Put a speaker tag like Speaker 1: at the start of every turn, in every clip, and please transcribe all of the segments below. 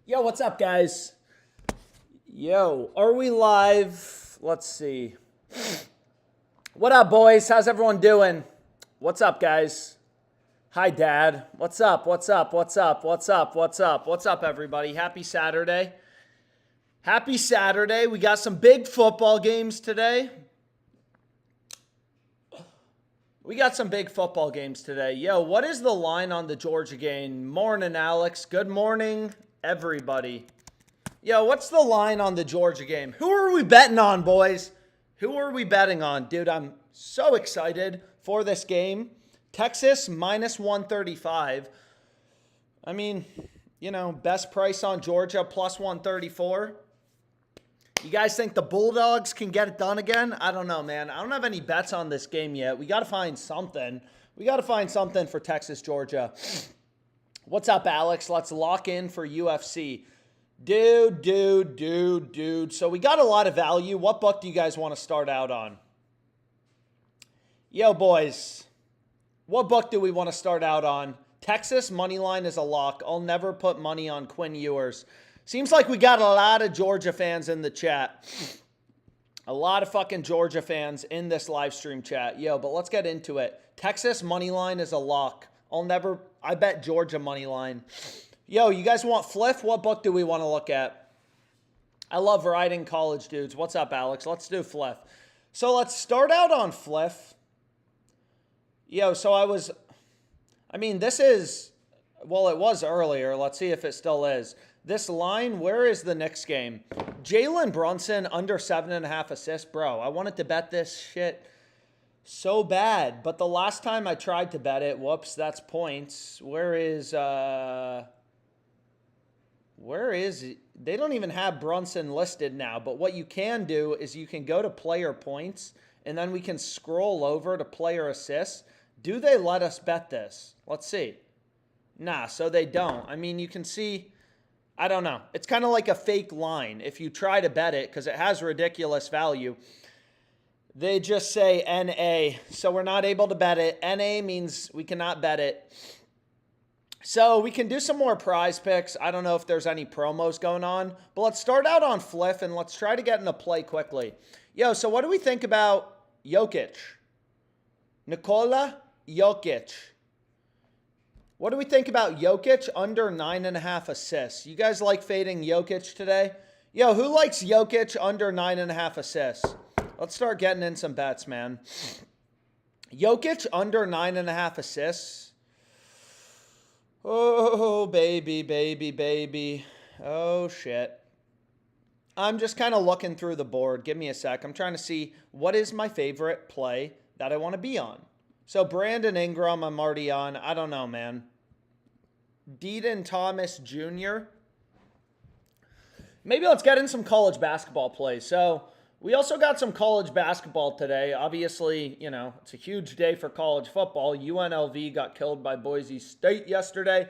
Speaker 1: Yo, what's up, guys? Yo, are we live? Let's see. What up, boys? How's everyone doing? What's up, guys? Hi, Dad. What's up? What's up? What's up? What's up? What's up? What's up, everybody? Happy Saturday. Happy Saturday. We got some big football games today. Yo, what is the line on the Georgia game? Morning, Alex. Good morning, everybody. Yo, what's the line on the Georgia game? Who are we betting on, boys? Who are we betting on? Dude, I'm so excited for this game. Texas minus 135. I mean, you know, best price on Georgia plus 134. You guys think the Bulldogs can get it done again? I don't know, man. I don't have any bets on this game yet. We got to find something. We got to find something for Texas, Georgia. What's up, Alex? Let's lock in for UFC. Dude. So we got a lot of value. What book do you guys want to start out on? Yo, boys. What book do we want to start out on? Texas money line is a lock. I'll never put money on Quinn Ewers. Seems like we got a lot of Georgia fans in the chat. A lot of fucking Georgia fans in this live stream chat. Yo, but let's get into it. Texas money line is a lock. I bet Georgia money line. Yo, you guys want Fliff? What book do we want to look at? I love riding college dudes. What's up, Alex? Let's do Fliff. So let's start out on Fliff. Yo, so it was earlier. Let's see if it still is. This line, where is the next game? Jalen Brunson under 7.5 assists. Bro, I wanted to bet this shit so bad. But the last time I tried to bet it, whoops, that's points. Where is it? They don't even have Brunson listed now. But what you can do is you can go to player points, and then we can scroll over to player assists. Do they let us bet this? Let's see. Nah, so they don't. I mean, you can see... I don't know. It's kind of like a fake line. If you try to bet it, because it has ridiculous value, they just say NA. So we're not able to bet it. NA means we cannot bet it. So we can do some more prize picks. I don't know if there's any promos going on. But let's start out on Fliff, and let's try to get in a play quickly. Yo, so what do we think about Jokic? Nikola Jokic. What do we think about Jokic under 9.5 assists? You guys like fading Jokic today? Yo, who likes Jokic under 9.5 assists? Let's start getting in some bets, man. Jokic under 9.5 assists. Oh, baby. Oh, shit. I'm just kind of looking through the board. Give me a sec. I'm trying to see what is my favorite play that I want to be on. So Brandon Ingram, I'm already on. I don't know, man. Deaton Thomas Jr. Maybe let's get in some college basketball plays. So we also got some college basketball today. Obviously, you know, it's a huge day for college football. UNLV got killed by Boise State yesterday.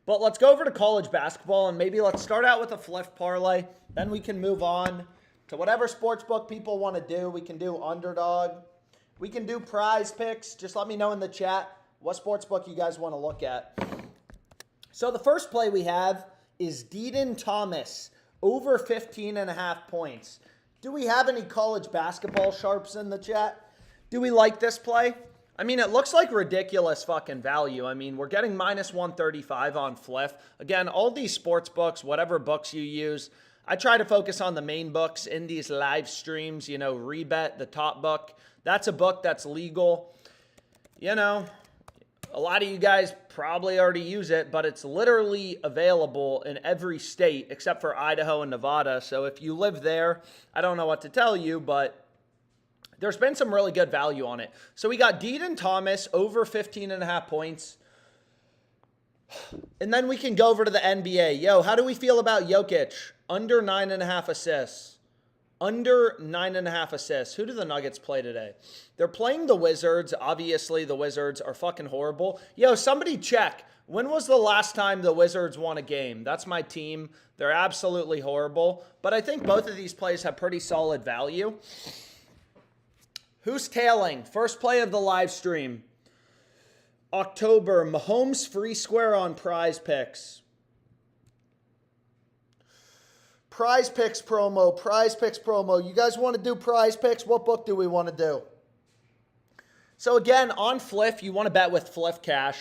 Speaker 1: But let's go over to college basketball, and maybe let's start out with a Fliff parlay. Then we can move on to whatever sportsbook people want to do. We can do Underdog. We can do PrizePicks. Just let me know in the chat what sportsbook you guys want to look at. So the first play we have is Deaton Thomas over 15.5 points. Do we have any college basketball sharps in the chat? Do we like this play? I mean, it looks like ridiculous fucking value. I mean, we're getting minus 135 on Fliff. Again, all these sports books, whatever books you use, I try to focus on the main books in these live streams. You know, Rebet, the top book. That's a book that's legal. You know, a lot of you guys probably already use it, but it's literally available in every state except for Idaho and Nevada. So if you live there, I don't know what to tell you, but there's been some really good value on it. So we got Deaton Thomas over 15.5 points. And then we can go over to the NBA. Yo, how do we feel about Jokic? Under 9.5 assists. Under 9.5 assists. Who do the Nuggets play today? They're playing the Wizards. Obviously, the Wizards are fucking horrible. Yo, somebody check. When was the last time the Wizards won a game? That's my team. They're absolutely horrible. But I think both of these plays have pretty solid value. Who's tailing? First play of the live stream. October, Mahomes free square on PrizePicks. PrizePicks promo, PrizePicks promo. You guys want to do PrizePicks? What book do we want to do? So again, on Fliff, you want to bet with Fliff Cash,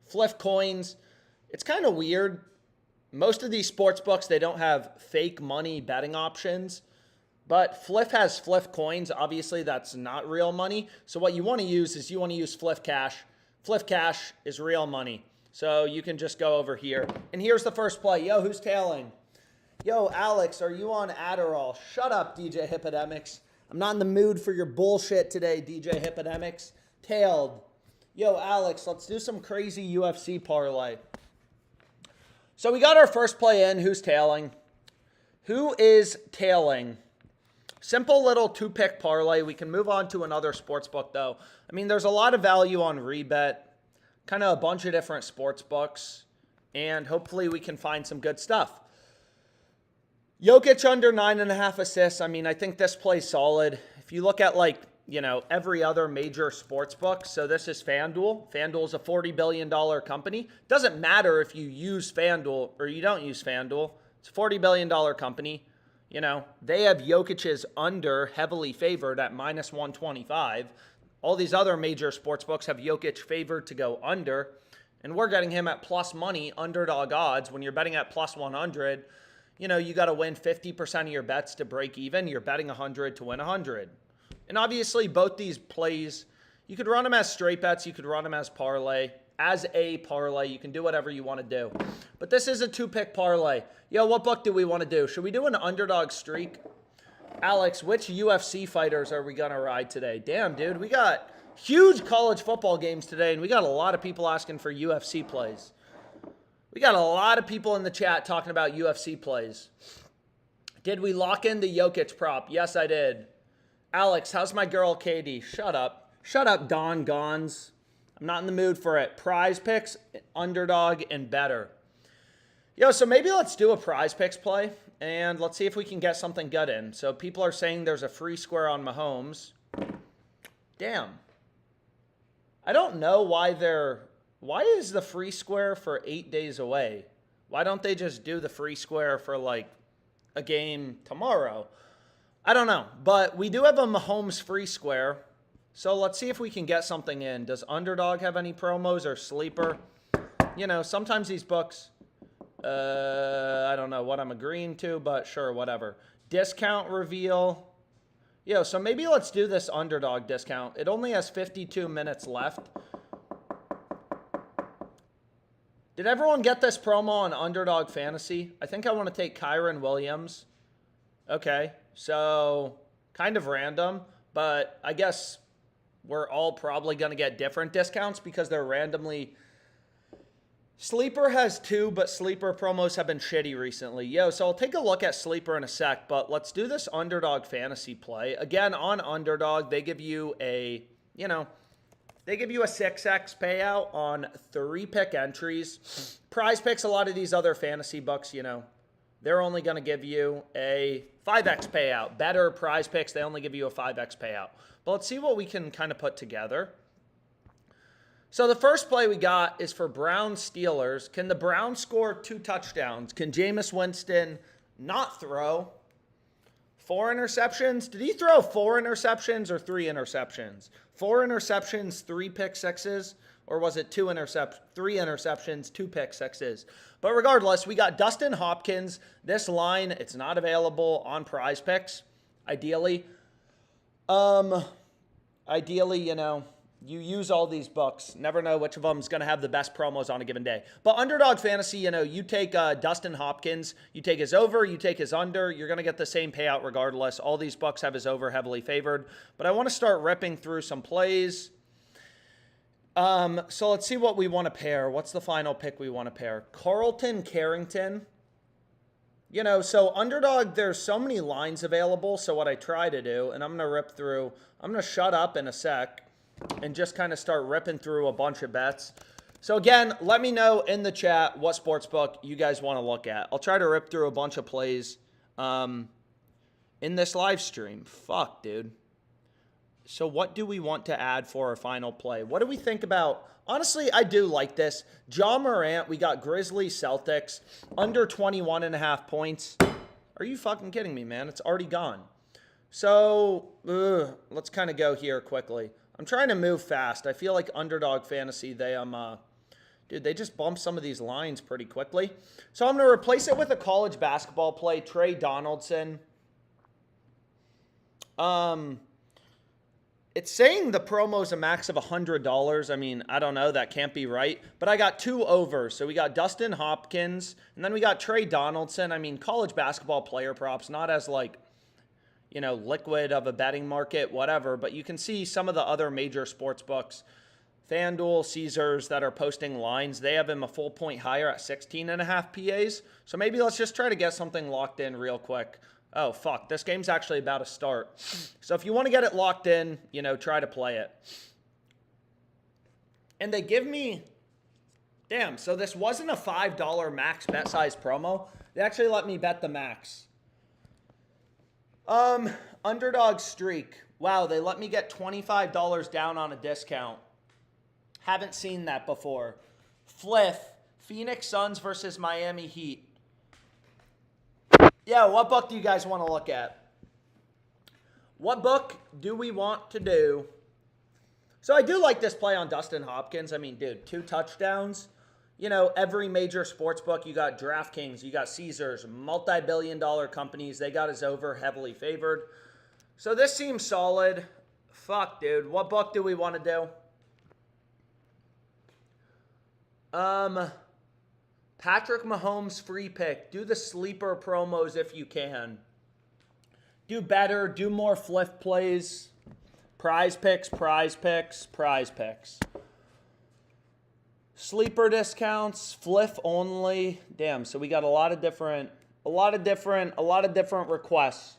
Speaker 1: Fliff Coins. It's kind of weird. Most of these sports books, they don't have fake money betting options. But Fliff has Fliff Coins. Obviously, that's not real money. So what you want to use is you want to use Fliff Cash. Fliff Cash is real money. So you can just go over here. And here's the first play. Yo, who's tailing? Yo, Alex, are you on Adderall? Shut up, DJ Hippodemics. I'm not in the mood for your bullshit today, DJ Hippodemics. Tailed. Yo, Alex, let's do some crazy UFC parlay. So we got our first play in. Who's tailing? Who is tailing? Simple little two-pick parlay. We can move on to another sports book, though. I mean, there's a lot of value on Rebet. Kind of a bunch of different sports books. And hopefully we can find some good stuff. Jokic under 9.5 assists. I mean, I think this play's solid. If you look at, like, you know, every other major sports book. So this is FanDuel. FanDuel is a $40 billion company. Doesn't matter if you use FanDuel or you don't use FanDuel. It's a $40 billion company. You know, they have Jokic's under heavily favored at minus 125. All these other major sports books have Jokic favored to go under. And we're getting him at plus money, underdog odds. When you're betting at plus 100, you know, you got to win 50% of your bets to break even. You're betting 100 to win 100. And obviously, both these plays, you could run them as straight bets. You could run them as parlay. As a parlay, you can do whatever you want to do. But this is a two-pick parlay. Yo, what book do we want to do? Should we do an underdog streak? Alex, which UFC fighters are we going to ride today? Damn, dude, we got huge college football games today, and we got a lot of people asking for UFC plays. We got a lot of people in the chat talking about UFC plays. Did we lock in the Jokic prop? Yes, I did. Alex, how's my girl Katie? Shut up. Shut up, Don Gons. I'm not in the mood for it. PrizePicks, underdog, and better. Yo, so maybe let's do a PrizePicks play, and let's see if we can get something good in. So people are saying there's a free square on Mahomes. Damn. I don't know why is the free square for 8 days away? Why don't they just do the free square for like a game tomorrow? I don't know, but we do have a Mahomes free square. So let's see if we can get something in. Does Underdog have any promos or Sleeper? You know, sometimes these books, I don't know what I'm agreeing to, but sure, whatever. Discount reveal. Yo, so maybe let's do this Underdog discount. It only has 52 minutes left. Did everyone get this promo on Underdog Fantasy? I think I want to take Kyron Williams. Okay, so kind of random, but I guess we're all probably going to get different discounts because they're randomly. Sleeper has 2, but Sleeper promos have been shitty recently. Yo, so I'll take a look at Sleeper in a sec, but let's do this Underdog Fantasy play. Again, on Underdog, they give you a, you know, they give you a 6x payout on 3-pick entries. PrizePicks, a lot of these other fantasy books, you know, they're only going to give you a 5x payout. Better PrizePicks, they only give you a 5x payout. But let's see what we can kind of put together. So the first play we got is for Browns Steelers. Can the Browns score 2 touchdowns? Can Jameis Winston not throw 4 interceptions? Did he throw 4 interceptions or 3 interceptions? 4 interceptions, 3 pick sixes, or was it 3 interceptions, 2 pick sixes? But regardless, we got Dustin Hopkins. This line, it's not available on PrizePicks. Ideally, you know, you use all these books. Never know which of them is going to have the best promos on a given day. But Underdog Fantasy, you know, you take Dustin Hopkins, you take his over, you take his under, you're going to get the same payout regardless. All these books have his over heavily favored. But I want to start ripping through some plays. So let's see what we want to pair. What's the final pick we want to pair? Carlton Carrington. You know, so Underdog, there's so many lines available. So what I try to do, and I'm going to rip through, I'm going to shut up in a sec and just kind of start ripping through a bunch of bets. So again, let me know in the chat what sportsbook you guys want to look at. I'll try to rip through a bunch of plays in this live stream. Fuck, dude. So what do we want to add for our final play? What do we think about? Honestly, I do like this. Ja Morant, we got Grizzlies Celtics, under 21.5 points. Are you fucking kidding me, man? It's already gone. So, let's kind of go here quickly. I'm trying to move fast. I feel like Underdog Fantasy, dude, they just bump some of these lines pretty quickly. So I'm going to replace it with a college basketball play, Trey Donaldson. It's saying the promo's a max of $100. I mean, I don't know. That can't be right. But I got 2 overs. So we got Dustin Hopkins, and then we got Trey Donaldson. I mean, college basketball player props, not as like, you know, liquid of a betting market, whatever. But you can see some of the other major sports books, FanDuel, Caesars, that are posting lines. They have him a full point higher at 16.5 PAs. So maybe let's just try to get something locked in real quick. Oh, fuck. This game's actually about to start. So if you want to get it locked in, you know, try to play it. And they give me... Damn, so this wasn't a $5 max bet size promo. They actually let me bet the max. Underdog streak. Wow, they let me get $25 down on a discount. Haven't seen that before. Fliff. Phoenix Suns versus Miami Heat. Yeah, what book do you guys want to look at? What book do we want to do? So I do like this play on Dustin Hopkins. I mean, dude, 2 touchdowns. You know, every major sports book, you got DraftKings, you got Caesars, multi-billion-dollar companies. They got us over, heavily favored. So this seems solid. Fuck, dude. What book do we want to do? Patrick Mahomes free pick. Do the sleeper promos if you can. Do better. Do more Fliff plays. PrizePicks, PrizePicks, PrizePicks. Sleeper discounts, Fliff only. Damn, so we got a lot of different requests.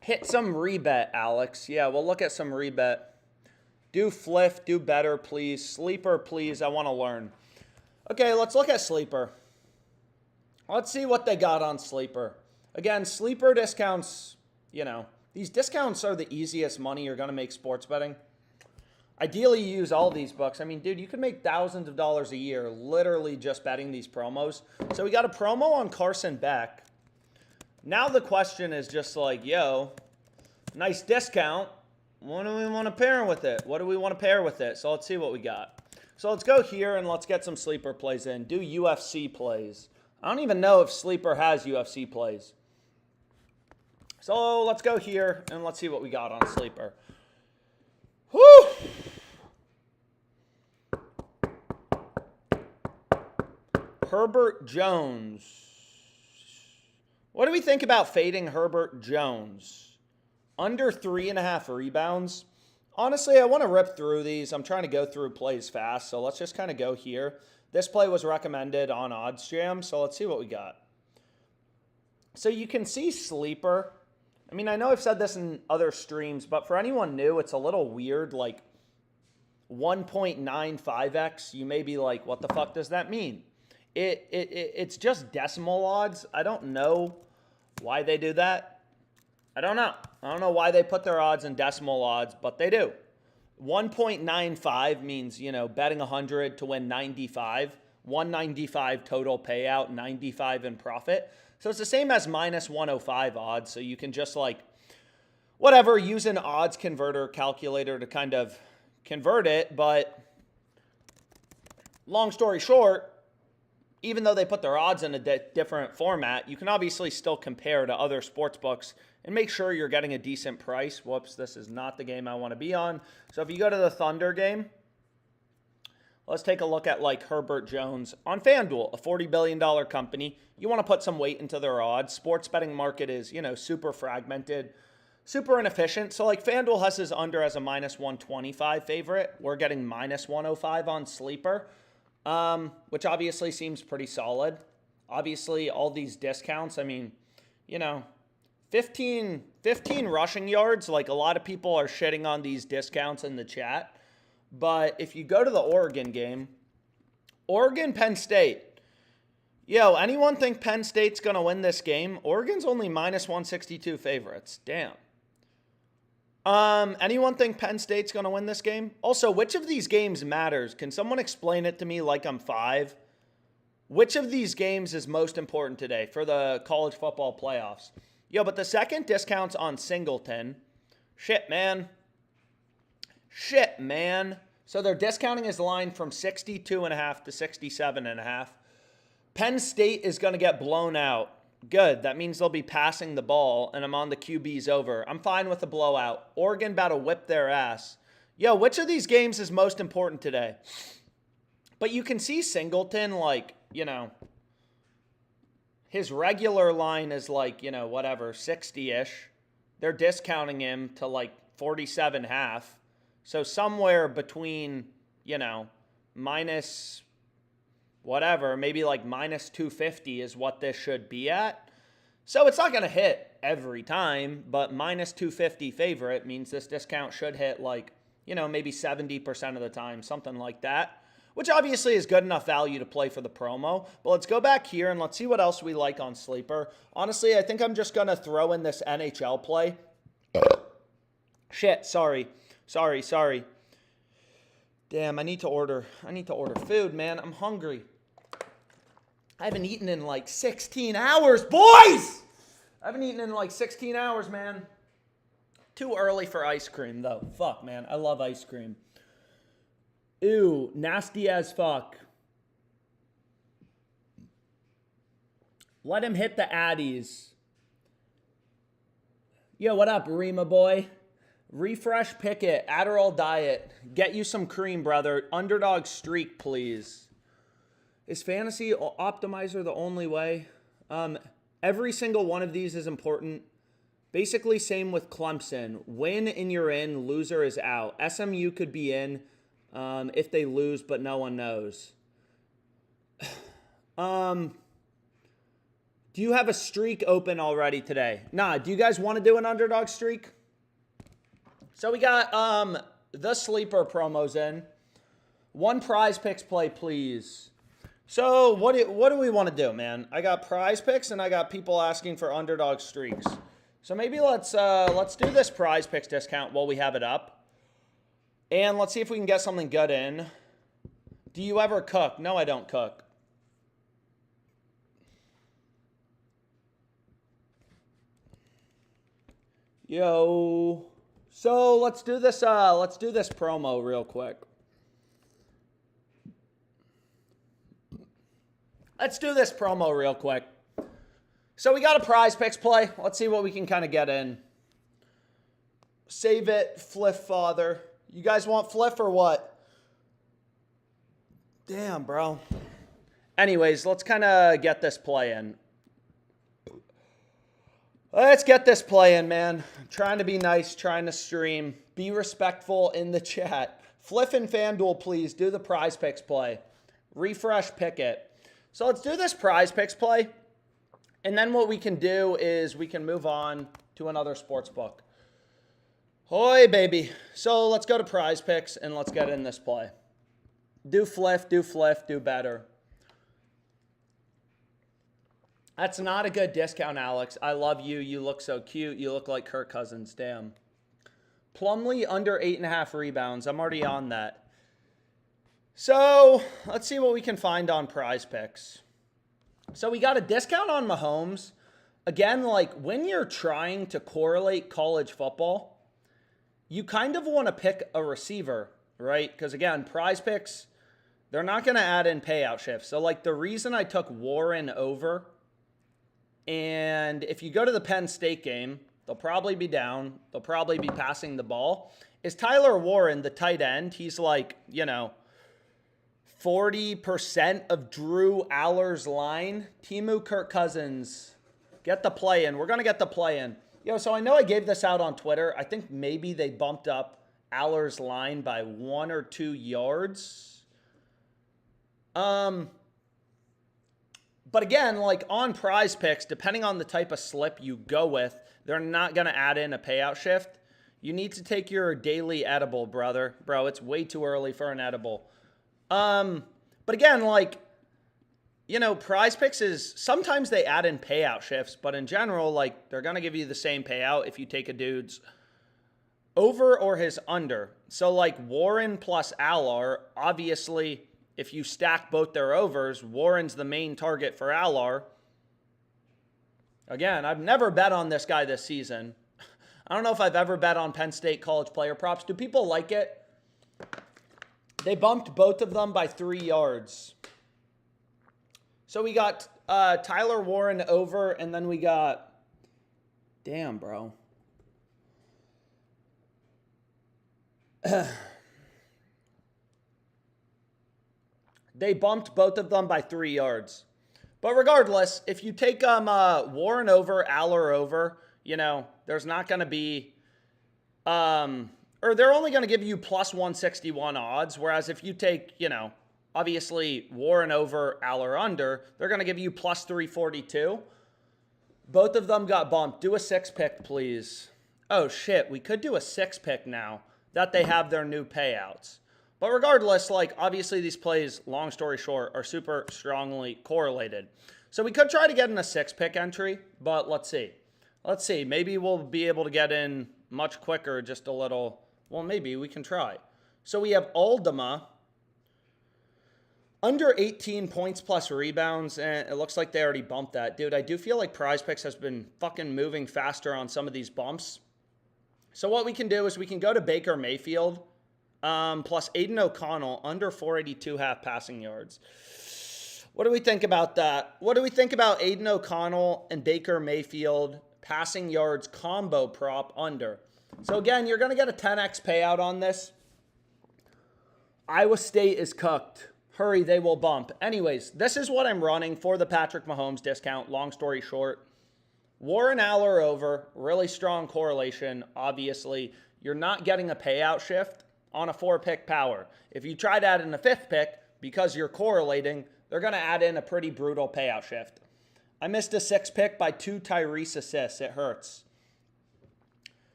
Speaker 1: Hit some rebet, Alex. Yeah, we'll look at some rebet. Do Fliff, do better, please. Sleeper, please. I want to learn. Okay, let's look at Sleeper. Let's see what they got on Sleeper. Again, Sleeper discounts, you know, these discounts are the easiest money you're going to make sports betting. Ideally, you use all these books. I mean, dude, you could make thousands of dollars a year literally just betting these promos. So we got a promo on Carson Beck. Now the question is just like, yo, nice discount. What do we want to pair with it? What do we want to pair with it? So let's see what we got. So let's go here and let's get some sleeper plays in. Do UFC plays. I don't even know if Sleeper has UFC plays. So let's go here and let's see what we got on Sleeper. Whew! Herbert Jones. What do we think about fading Herbert Jones? Under 3.5 rebounds. Honestly, I want to rip through these. I'm trying to go through plays fast, so let's just kind of go here. This play was recommended on OddsJam, so let's see what we got. So you can see Sleeper. I mean, I know I've said this in other streams, but for anyone new, it's a little weird, like 1.95x. You may be like, what the fuck does that mean? It's just decimal odds. I don't know why they do that. I don't know. I don't know why they put their odds in decimal odds, but they do. 1.95 means, you know, betting 100 to win 95. 195 total payout, 95 in profit. So it's the same as minus 105 odds. So you can just like, whatever, use an odds converter calculator to kind of convert it. But long story short, even though they put their odds in a different format, you can obviously still compare to other sports books and make sure you're getting a decent price. Whoops, this is not the game I want to be on. So if you go to the Thunder game, let's take a look at like Herbert Jones on FanDuel, a $40 billion company. You want to put some weight into their odds. Sports betting market is, you know, super fragmented, super inefficient. So like FanDuel has his under as a minus 125 favorite. We're getting minus 105 on Sleeper, which obviously seems pretty solid. Obviously, all these discounts, I mean, you know, 15 rushing yards. Like a lot of people are shitting on these discounts in the chat. But if you go to the Oregon game, Oregon, Penn State. Yo, anyone think Penn State's going to win this game? Oregon's only minus 162 favorites. Damn. Anyone think Penn State's going to win this game? Also, which of these games matters? Can someone explain it to me like I'm 5? Which of these games is most important today for the college football playoffs? Yo, but the second discounts on Singleton. Shit, man. Shit, man. So they're discounting his line from 62.5 to 67.5. Penn State is going to get blown out. Good. That means they'll be passing the ball, and I'm on the QBs over. I'm fine with the blowout. Oregon about to whip their ass. Yo, which of these games is most important today? But you can see Singleton, like, his regular line is like, whatever, 60-ish. They're discounting him to like 47.5. So somewhere between, minus whatever, maybe like minus 250 is what this should be at. So it's not going to hit every time, but minus 250 favorite means this discount should hit like, maybe 70% of the time, something like that, which obviously is good enough value to play for the promo. But let's go back here and let's see what else we like on Sleeper. Honestly, I think I'm just going to throw in this NHL play. Shit, sorry. Damn, I need to order food, man. I'm hungry. I haven't eaten in like 16 hours, boys! I haven't eaten in like 16 hours, man. Too early for ice cream, though. Fuck, man. I love ice cream. Ew, nasty as fuck. Let him hit the Addies. Yo, what up, Rima boy? Refresh Pickett, Adderall diet. Get you some cream, brother. Underdog streak, please. Is Fantasy Optimizer the only way? Every single one of these is important. Basically, same with Clemson. Win and you're in, loser is out. SMU could be in if they lose, but no one knows. Do you have a streak open already today? Nah, do you guys want to do an underdog streak? So we got the sleeper promos in. One PrizePicks play, please. So what do we want to do, man? I got PrizePicks and I got people asking for underdog streaks. So maybe let's do this PrizePicks discount while we have it up. And let's see if we can get something good in. Do you ever cook? No, I don't cook. Yo. So let's do this promo real quick. So we got a PrizePicks play. Let's see what we can kind of get in. Save it, Fliff father. You guys want Fliff or what? Damn, bro. Anyways, let's kind of get this play in. Let's get this play in, man. I'm trying to be nice, trying to stream. Be respectful in the chat. Fliff and FanDuel, please, do the PrizePicks play. Refresh Pickett. So let's do this PrizePicks play. And then what we can do is we can move on to another sports book. Hoy, baby. So let's go to PrizePicks and let's get in this play. Do Fliff, do better. That's not a good discount, Alex. I love you. You look so cute. You look like Kirk Cousins. Damn. Plumlee under 8.5 rebounds. I'm already on that. So let's see what we can find on PrizePicks. So we got a discount on Mahomes. Again, like when you're trying to correlate college football, you kind of want to pick a receiver, right? Because again, PrizePicks, they're not going to add in payout shifts. So like the reason I took Warren over, and if you go to the Penn State game, they'll probably be down. They'll probably be passing the ball. Is Tyler Warren, the tight end, he's like, 40% of Drew Aller's line. Timu Kirk Cousins. Get the play in. We're going to get the play in. So I know I gave this out on Twitter. I think maybe they bumped up Aller's line by 1 or 2 yards. But again, like on PrizePicks, depending on the type of slip you go with, they're not going to add in a payout shift. You need to take your daily edible, brother. Bro, it's way too early for an edible. But again, like, PrizePicks is, sometimes they add in payout shifts, but in general, like, they're going to give you the same payout if you take a dude's over or his under. So, like, Warren plus Aller, obviously, if you stack both their overs, Warren's the main target for Aller. Again, I've never bet on this guy this season. I don't know if I've ever bet on Penn State college player props. Do people like it? They bumped both of them by 3 yards. So we got Tyler Warren over, and then we got... Damn, bro. They bumped both of them by 3 yards. But regardless, if you take Warren over, Aller over, you know, there's not going to be... or they're only going to give you plus 161 odds, whereas if you take, you know, obviously Warren over, Aller under, they're going to give you plus 342. Both of them got bumped. Do a 6-pick, please. Oh, shit. We could do a 6-pick now that they have their new payouts. But regardless, like, obviously these plays, long story short, are super strongly correlated. So we could try to get in a 6-pick entry, but let's see. Let's see. Maybe we'll be able to get in much quicker, just a little. Well, maybe we can try. So we have Aldama. Under 18 points plus rebounds, and it looks like they already bumped that. Dude, I do feel like PrizePicks has been fucking moving faster on some of these bumps. So what we can do is we can go to Baker Mayfield, plus Aiden O'Connell, under 482 half passing yards. What do we think about that? What do we think about Aiden O'Connell and Baker Mayfield passing yards combo prop under? So again, you're going to get a 10x payout on this. Iowa State is cooked. Hurry, they will bump. Anyways, this is what I'm running for the Patrick Mahomes discount. Long story short, Warren Aller over, really strong correlation. Obviously, you're not getting a payout shift on a 4-pick power. If you try to add in a 5th pick, because you're correlating, they're going to add in a pretty brutal payout shift. I missed a 6-pick by 2 Tyrese assists. It hurts.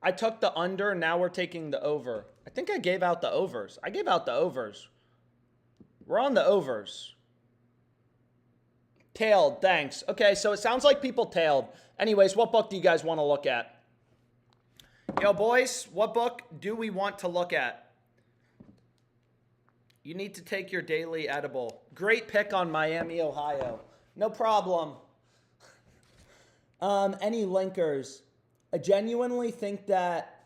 Speaker 1: I took the under. Now we're taking the over. I think I gave out the overs. I gave out the overs. We're on the overs. Tailed, thanks. Okay, so it sounds like people tailed. Anyways, what book do you guys want to look at? Yo, boys, what book do we want to look at? You need to take your daily edible. Great pick on Miami, Ohio. No problem. Any linkers? I genuinely think that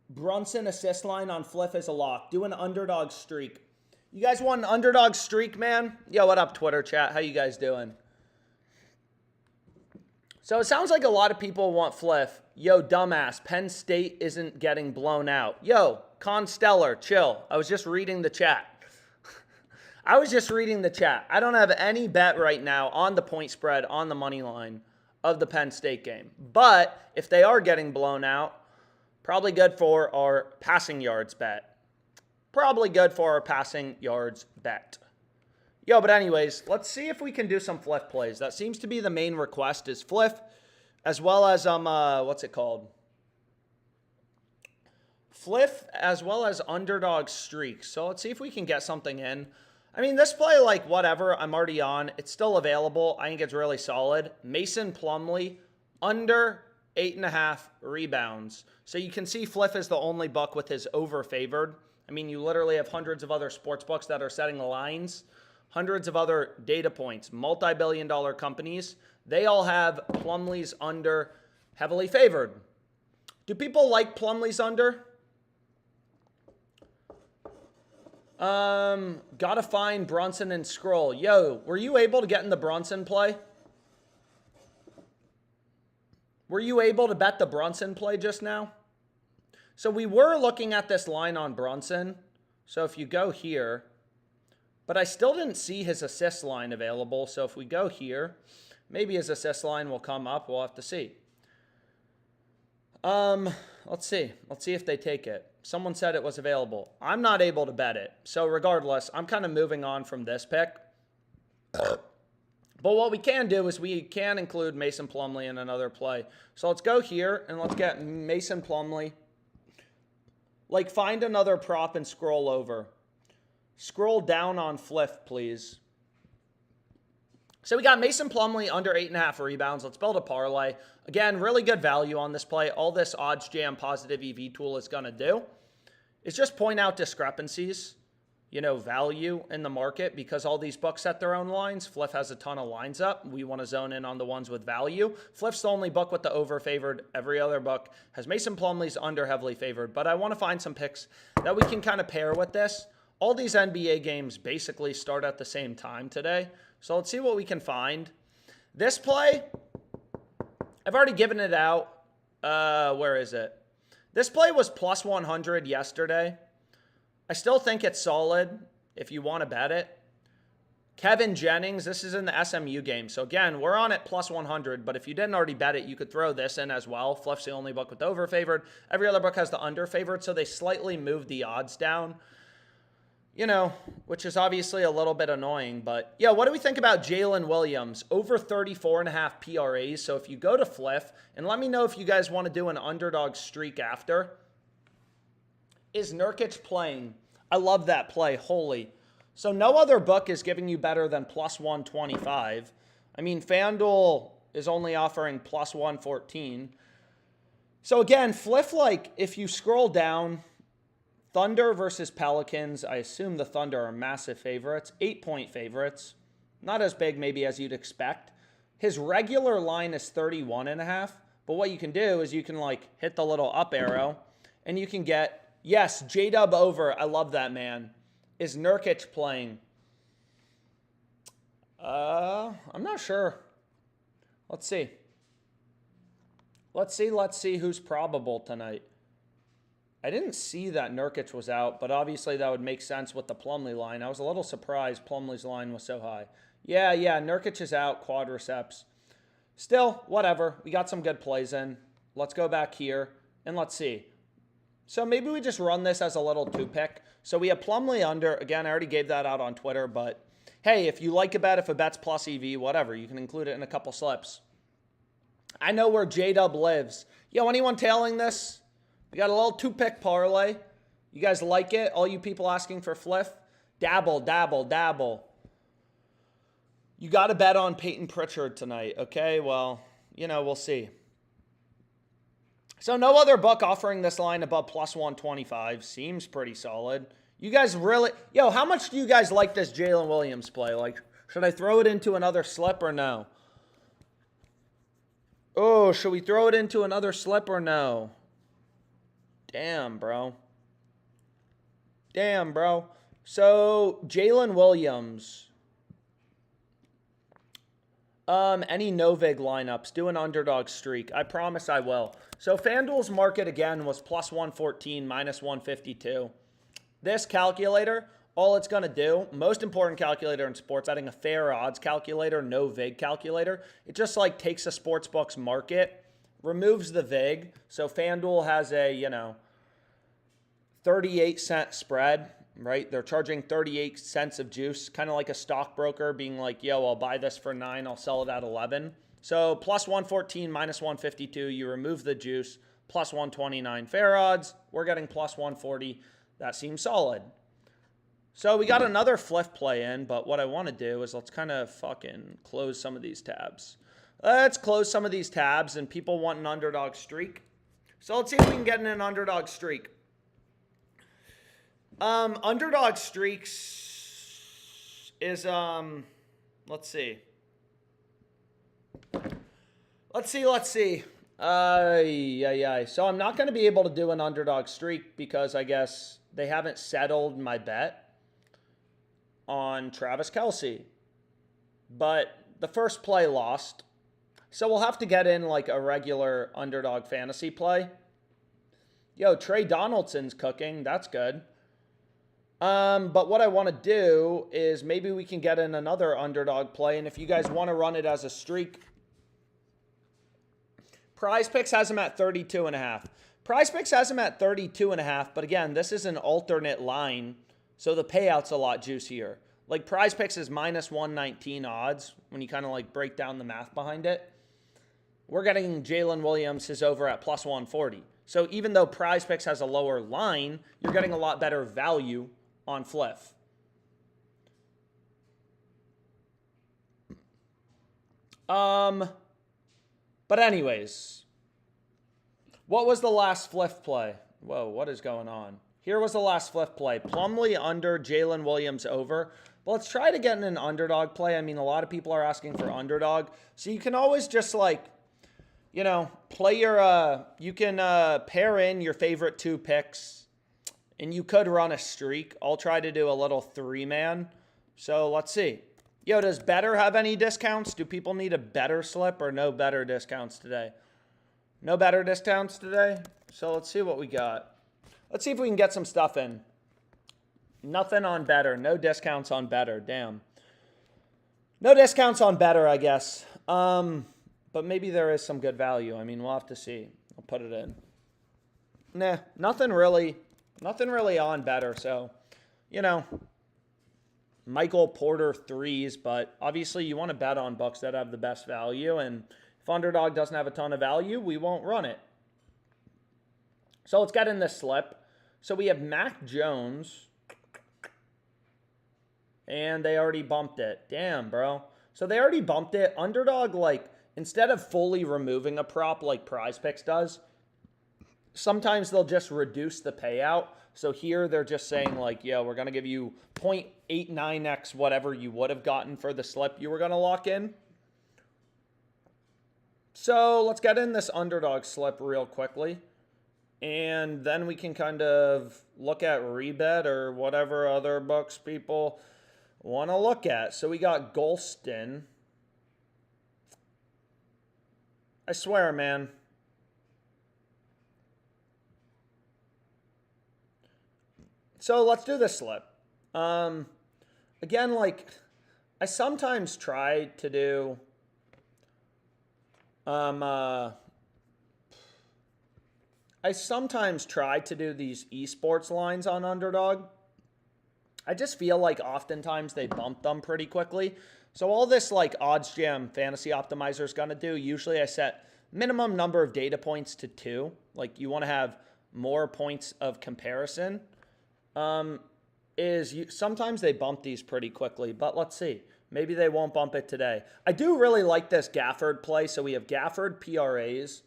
Speaker 1: Brunson assist line on Fliff is a lock. Do an underdog streak. You guys want an underdog streak, man? Yo, what up, Twitter chat? How you guys doing? So it sounds like a lot of people want Fliff. Yo, dumbass, Penn State isn't getting blown out. Yo, Constellar, chill. I was just reading the chat. I was just reading the chat. I don't have any bet right now on the point spread, on the money line of the Penn State game. But if they are getting blown out, probably good for our passing yards bet. Probably good for our passing yards bet. Yo, but anyways, let's see if we can do some Fliff plays. That seems to be the main request is Fliff, as well as, what's it called? Fliff, as well as underdog streaks. So let's see if we can get something in. I mean, this play, like, whatever, I'm already on. It's still available. I think it's really solid. Mason Plumlee, under 8.5 rebounds. So you can see Fliff is the only buck with his over favored. I mean, you literally have hundreds of other sports books that are setting the lines, hundreds of other data points, multi-billion-dollar companies. They all have Plumlee's under heavily favored. Do people like Plumlee's under? Gotta find Brunson and scroll. Yo, were you able to get in the Brunson play? Were you able to bet the Brunson play just now? So we were looking at this line on Brunson. So if you go here, but I still didn't see his assist line available. So if we go here, maybe his assist line will come up. We'll have to see. Let's see. Let's see if they take it. Someone said it was available. I'm not able to bet it. So regardless, I'm kind of moving on from this pick. But what we can do is we can include Mason Plumlee in another play. So let's go here and let's get Mason Plumlee. Like, find another prop and scroll over. Scroll down on Fliff, please. So we got Mason Plumlee under 8.5 rebounds. Let's build a parlay. Again, really good value on this play. All this odds jam positive EV tool is going to do is just point out discrepancies, value in the market, because all these books set their own lines. Fliff has a ton of lines up. We want to zone in on the ones with value. Fliff's the only book with the over favored. Every other book has Mason Plumlee's under heavily favored. But I want to find some picks that we can kind of pair with this. All these NBA games basically start at the same time today. So let's see what we can find. This play, I've already given it out. Where is it? This play was plus 100 yesterday. I still think it's solid if you want to bet it. Kevin Jennings, this is in the SMU game. So again, we're on at plus 100, but if you didn't already bet it, you could throw this in as well. Fliff's the only book with the over favored. Every other book has the under favored, so they slightly moved the odds down. Which is obviously a little bit annoying. But, yeah, what do we think about Jalen Williams? Over 34.5 PRAs. So if you go to Fliff, and let me know if you guys want to do an underdog streak after. Is Nurkic playing? I love that play. Holy. So no other book is giving you better than plus 125. I mean, FanDuel is only offering plus 114. So, again, Fliff, if you scroll down, Thunder versus Pelicans, I assume the Thunder are massive favorites, 8-point favorites. Not as big maybe as you'd expect. His regular line is 31.5, but what you can do is you can hit the little up arrow and you can get, yes, J-Dub over. I love that, man. Is Nurkic playing? I'm not sure. Let's see. Let's see who's probable tonight. I didn't see that Nurkic was out, but obviously that would make sense with the Plumlee line. I was a little surprised Plumlee's line was so high. Yeah, Nurkic is out, quadriceps. Still, whatever. We got some good plays in. Let's go back here, and let's see. So maybe we just run this as a little two-pick. So we have Plumlee under. Again, I already gave that out on Twitter, but hey, if you like a bet, if a bet's plus EV, whatever, you can include it in a couple slips. I know where J-Dub lives. Yo, anyone tailing this? We got a little two-pick parlay. You guys like it? All you people asking for Fliff? Dabble, dabble, dabble. You got to bet on Peyton Pritchard tonight, okay? Well, we'll see. So no other book offering this line above plus 125. Seems pretty solid. You guys really... Yo, how much do you guys like this Jalen Williams play? Should I throw it into another slip or no? Oh, should we throw it into another slip or no? Damn, bro. So, Jalen Williams. Any no-vig lineups? Do an underdog streak. I promise I will. So, FanDuel's market, again, was plus 114, minus 152. This calculator, all it's going to do, most important calculator in sports, adding a fair odds calculator, no vig calculator. It just takes a sportsbook's market, removes the vig. So FanDuel has a, 38-cent spread, right? They're charging 38 cents of juice, kind of like a stockbroker being like, yo, I'll buy this for 9, I'll sell it at 11. So plus 114, minus 152, you remove the juice, plus 129 fair odds. We're getting plus 140. That seems solid. So we got another Fliff play in, but what I want to do is let's kind of fucking close some of these tabs. Let's close some of these tabs, and people want an underdog streak. So let's see if we can get in an underdog streak. Underdog streaks is, let's see. So I'm not going to be able to do an underdog streak because I guess they haven't settled my bet on Travis Kelce. But the first play lost. So we'll have to get in a regular underdog fantasy play. Yo, Trey Donaldson's cooking. That's good. But what I want to do is maybe we can get in another underdog play. And if you guys want to run it as a streak, PrizePicks has him at 32.5. PrizePicks has him at 32.5. But again, this is an alternate line. So the payout's a lot juicier. PrizePicks is minus 119 odds when you kind of break down the math behind it. We're getting Jalen Williams his over at plus 140. So even though PrizePicks has a lower line, you're getting a lot better value on Fliff. But anyways, what was the last Fliff play? Whoa, what is going on? Here was the last Fliff play. Plumlee under, Jalen Williams over. But let's try to get in an underdog play. I mean, a lot of people are asking for underdog. So you can always just like, you know, play your, you can pair in your favorite 2 picks. And you could run a streak. I'll try to do a little 3-man. So let's see. Yo, does better have any discounts? Do people need a better slip or no better discounts today? No better discounts today? So let's see what we got. Let's see if we can get some stuff in. Nothing on better. No discounts on better. Damn. No discounts on better, I guess. But maybe there is some good value. I mean, we'll have to see. I'll put it in. Nah, nothing really on better. So, you know, Michael Porter 3s, but obviously you want to bet on books that have the best value. And if underdog doesn't have a ton of value, we won't run it. So let's get in this slip. So we have Mac Jones. And they already bumped it. Damn, bro. So they already bumped it. Underdog, like, instead of fully removing a prop like PrizePicks does, sometimes they'll just reduce the payout. So here they're just saying, like, yeah, we're going to give you 0.89x whatever you would have gotten for the slip you were going to lock in. So let's get in this underdog slip real quickly. And then we can kind of look at rebet or whatever other books people want to look at. So we got Golston. I swear, man. So let's do this slip. Again, like, I sometimes try to do these esports lines on Underdog. I just feel like oftentimes they bump them pretty quickly. So all this like odds jam fantasy optimizer is going to do, usually I set minimum number of data points to 2. Like you want to have more points of comparison. Sometimes they bump these pretty quickly, but let's see. Maybe they won't bump it today. I do really like this Gafford play. So we have Gafford PRAs.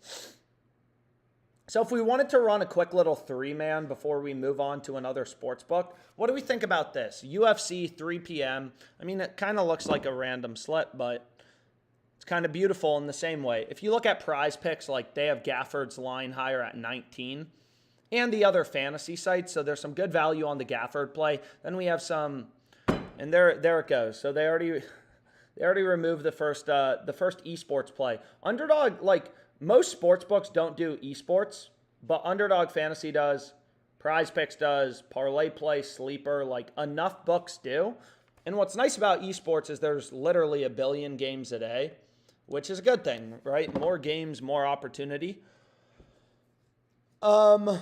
Speaker 1: So if we wanted to run a quick little 3-man before we move on to another sports book, what do we think about this? UFC 3 p.m. I mean, it kind of looks like a random slip, but it's kind of beautiful in the same way. If you look at PrizePicks, like they have Gafford's line higher at 19 and the other fantasy sites. So there's some good value on the Gafford play. Then we have some, and there it goes. So they already removed the first esports play. Underdog, like, most sports books don't do esports, but Underdog Fantasy does, PrizePicks does, Parlay Play, Sleeper, like enough books do. And what's nice about esports is there's literally 1 billion games a day, which is a good thing, right? More games, more opportunity. Dabble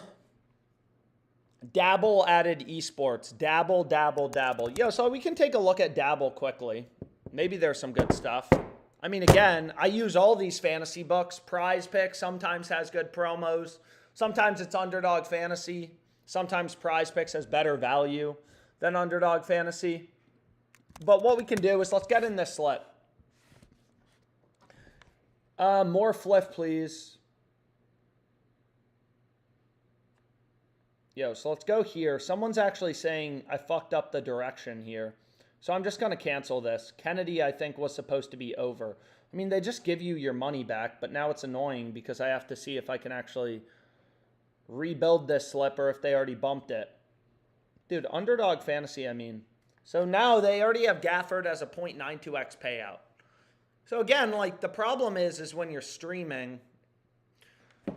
Speaker 1: added esports. Dabble. Yo, so we can take a look at Dabble quickly. Maybe there's some good stuff. I mean, again, I use all these fantasy books. PrizePicks sometimes has good promos. Sometimes it's Underdog Fantasy. Sometimes PrizePicks has better value than Underdog Fantasy. But what we can do is let's get in this slip. More Fliff, please. Yo, so let's go here. Someone's actually saying I fucked up the direction here. So I'm just going to cancel this. Kennedy, I think, was supposed to be over. I mean, they just give you your money back, but now it's annoying because I have to see if I can actually rebuild this slip or if they already bumped it. Dude, Underdog Fantasy, I mean. So now they already have Gafford as a 0.92x payout. So again, like the problem is when you're streaming,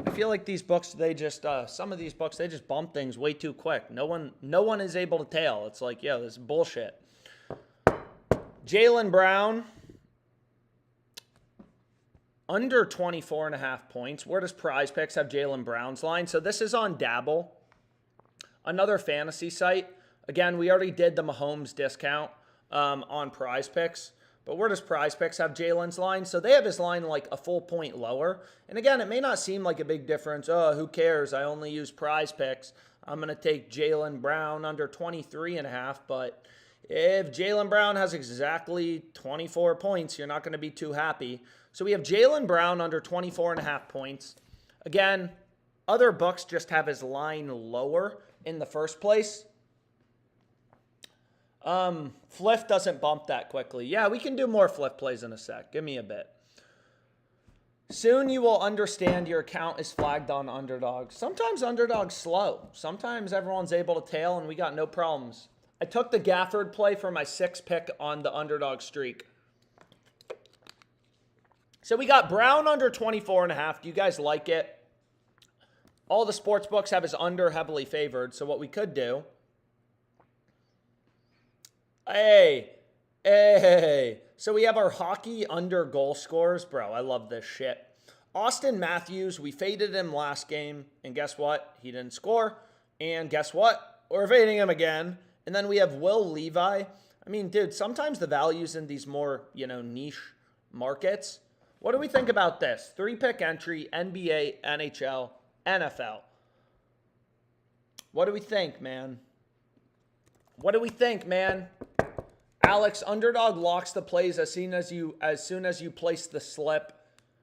Speaker 1: I feel like these books, they just, some of these books, they just bump things way too quick. No one is able to tail. It's like, yo, this is bullshit. Jaylen Brown, under 24.5 points. Where does PrizePicks have Jaylen Brown's line? So this is on Dabble, another fantasy site. Again, we already did the Mahomes discount on PrizePicks. But where does PrizePicks have Jalen's line? So they have his line like a full point lower. And again, it may not seem like a big difference. Oh, who cares? I only use PrizePicks. I'm going to take Jaylen Brown under 23.5, but if Jaylen Brown has exactly 24 points, you're not going to be too happy. So we have Jaylen Brown under 24.5 points. Again, other books just have his line lower in the first place. Fliff doesn't bump that quickly. Yeah, we can do more Fliff plays in a sec. Give me a bit. Soon you will understand your account is flagged on Underdog. Sometimes Underdog's slow. Sometimes everyone's able to tail and we got no problems. I took the Gafford play for my 6th pick on the Underdog streak. So we got Brown under 24.5. Do you guys like it? All the sports books have his under heavily favored. So what we could do. Hey. So we have our hockey under goal scorers. Bro, I love this shit. Austin Matthews, we faded him last game. And guess what? He didn't score. And guess what? We're fading him again. And then we have Will Levi. I mean, dude, sometimes the values in these more, niche markets. What do we think about this? 3-pick entry, NBA, NHL, NFL. What do we think, man? Alex, Underdog locks the plays as soon as you place the slip.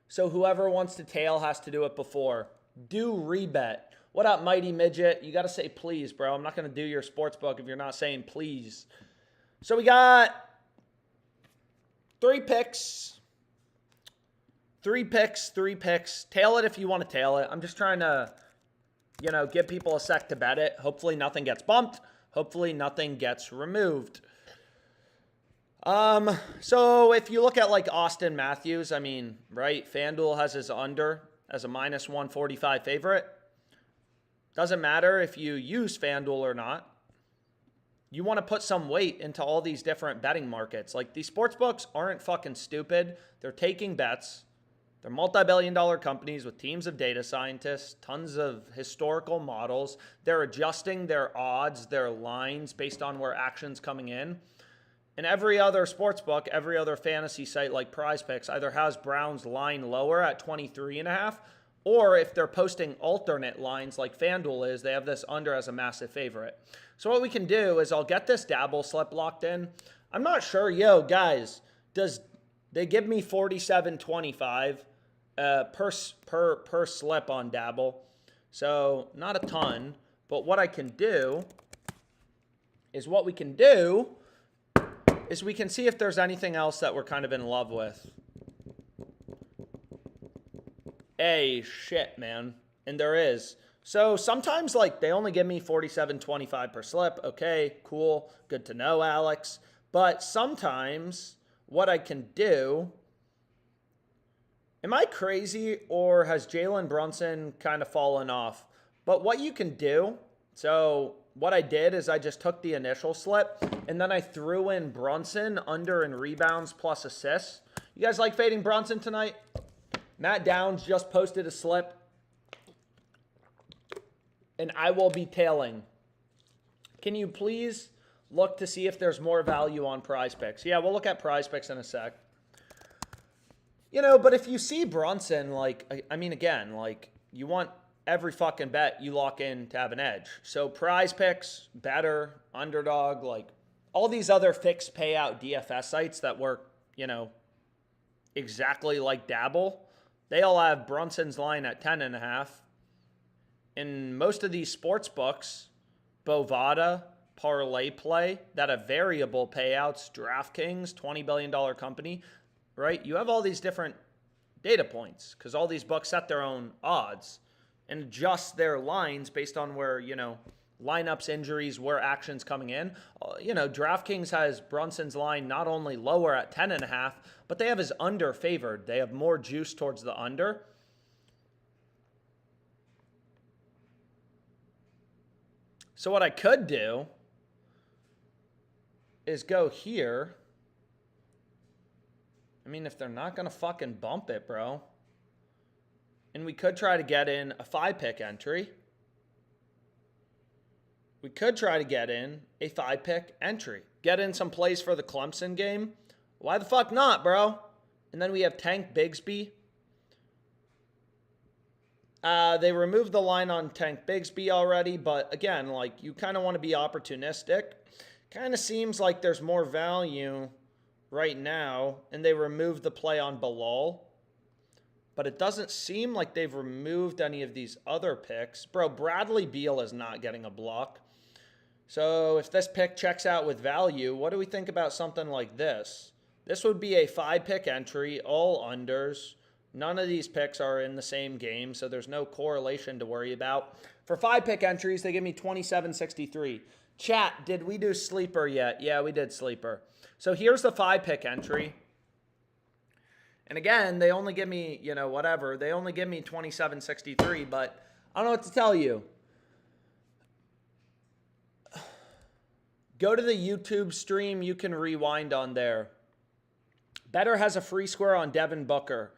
Speaker 1: So whoever wants to tail has to do it before. Do rebet. What up, Mighty Midget? You got to say please, bro. I'm not going to do your sports book if you're not saying please. So we got 3 picks. 3 picks. Tail it if you want to tail it. I'm just trying to, give people a sec to bet it. Hopefully nothing gets bumped. Hopefully nothing gets removed. So if you look at like Austin Matthews, I mean, right? FanDuel has his under as a minus 145 favorite. Doesn't matter if you use FanDuel or not. You want to put some weight into all these different betting markets. Like these sports books aren't fucking stupid. They're taking bets. They're multi-billion-dollar companies with teams of data scientists, tons of historical models. They're adjusting their odds, their lines based on where action's coming in. And every other sports book, every other fantasy site like PrizePicks either has Brown's line lower at 23.5, or if they're posting alternate lines like FanDuel is, they have this under as a massive favorite. So what we can do is I'll get this dabble slip locked in. I'm not sure, guys, does they give me 47.25 per slip on dabble? So not a ton, but what I can do is we can see if there's anything else that we're kind of in love with. Hey, shit, man. And there is. So sometimes, like, they only give me 47.25 per slip. Okay, cool. Good to know, Alex. But sometimes what I can do... Am I crazy or has Jalen Brunson kind of fallen off? But what you can do... So what I did is I just took the initial slip and then I threw in Brunson under in rebounds plus assists. You guys like fading Brunson tonight? Matt Downs just posted a slip. And I will be tailing. Can you please look to see if there's more value on PrizePicks? Yeah, we'll look at PrizePicks in a sec. But if you see Brunson, like, I mean, again, like, you want every fucking bet you lock in to have an edge. So PrizePicks, Better, Underdog, like, all these other fixed payout DFS sites that work, exactly like Dabble, they all have Brunson's line at 10.5. In most of these sports books, Bovada, Parlay Play, that have variable payouts, DraftKings, $20 billion company, right? You have all these different data points because all these books set their own odds and adjust their lines based on where, lineups, injuries, where action's coming in. DraftKings has Brunson's line not only lower at 10.5, but they have his under favored. They have more juice towards the under. So what I could do is go here. I mean, if they're not going to fucking bump it, bro. And we could try to get in a 5-pick entry. We could try to get in a 5-pick entry. Get in some plays for the Clemson game. Why the fuck not, bro? And then we have Tank Bigsby. They removed the line on Tank Bigsby already, but again, like, you kind of want to be opportunistic. Kind of seems like there's more value right now, and they removed the play on Bilal. but it doesn't seem like they've removed any of these other picks. Bro, Bradley Beal is not getting a block. So if this pick checks out with value, what do we think about something like this? This would be a 5-pick entry, all unders. None of these picks are in the same game, so there's no correlation to worry about. For 5-pick entries, they give me 27.63. Chat, did we do sleeper yet? Yeah, we did sleeper. So here's the 5-pick entry. And again, they only give me, whatever. They only give me 27.63, but I don't know what to tell you. Go to the YouTube stream. You can rewind on there. Better has a free square on Devin Booker.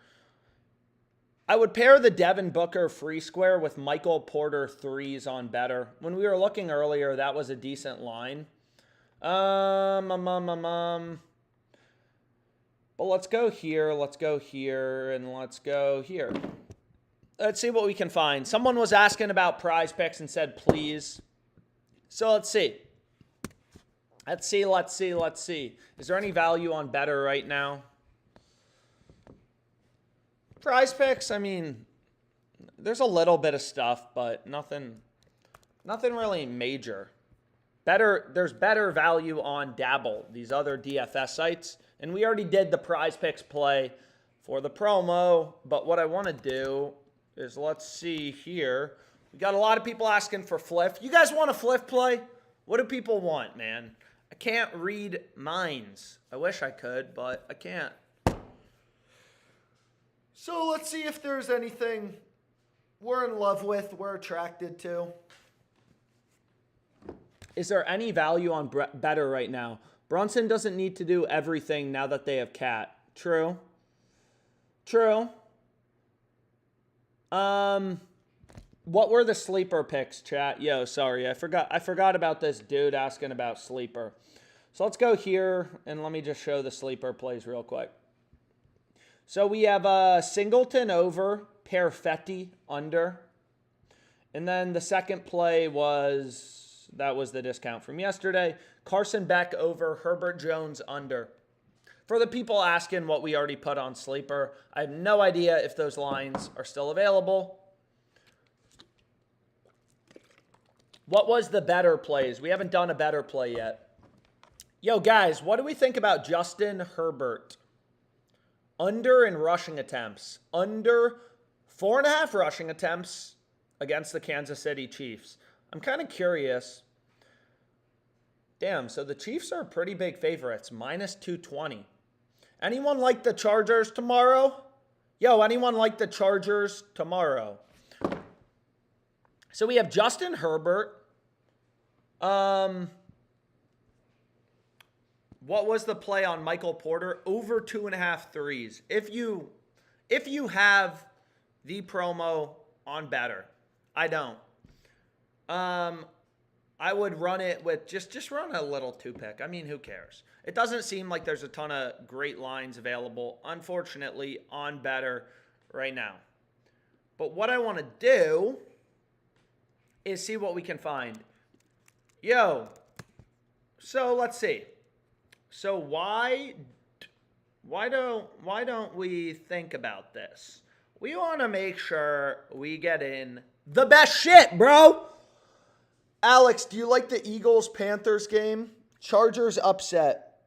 Speaker 1: I would pair the Devin Booker free square with Michael Porter threes on Better. When we were looking earlier, that was a decent line. But let's go here, and let's go here. Let's see what we can find. Someone was asking about PrizePicks and said, please. So let's see. Let's see. Is there any value on Better right now? PrizePicks, I mean, there's a little bit of stuff, but nothing really major. There's better value on Dabble, these other DFS sites. And we already did the PrizePicks play for the promo. But what I want to do is, let's see here. We got a lot of people asking for Fliff. You guys want a Fliff play? What do people want, man? I can't read minds. I wish I could, but I can't. So let's see if there's anything we're in love with, we're attracted to. Is there any value on Better right now? Brunson doesn't need to do everything now that they have Cat. True. What were the sleeper picks, chat? Yo, sorry, I forgot about this dude asking about sleeper. So let's go here, and let me just show the sleeper plays real quick. So we have Singleton over, Perfetti under. And then the second play was the discount from yesterday. Carson Beck over, Herbert Jones under. For the people asking what we already put on sleeper, I have no idea if those lines are still available. What was the better plays? We haven't done a better play yet. Yo, guys, what do we think about Justin Herbert? Under in rushing attempts. Under 4.5 rushing attempts against the Kansas City Chiefs. I'm kind of curious. Damn, so the Chiefs are pretty big favorites. Minus 220. Anyone like the Chargers tomorrow? Yo, anyone like the Chargers tomorrow? So we have Justin Herbert. What was the play on Michael Porter? Over 2.5 threes. If you have the promo on Better, I don't. I would run it with just run a little 2-pick. I mean, who cares? It doesn't seem like there's a ton of great lines available, unfortunately, on Better right now. But what I want to do is see what we can find. Yo, so let's see. So why don't we think about this? We want to make sure we get in the best shit, bro. Alex, do you like the Eagles-Panthers game? Chargers upset.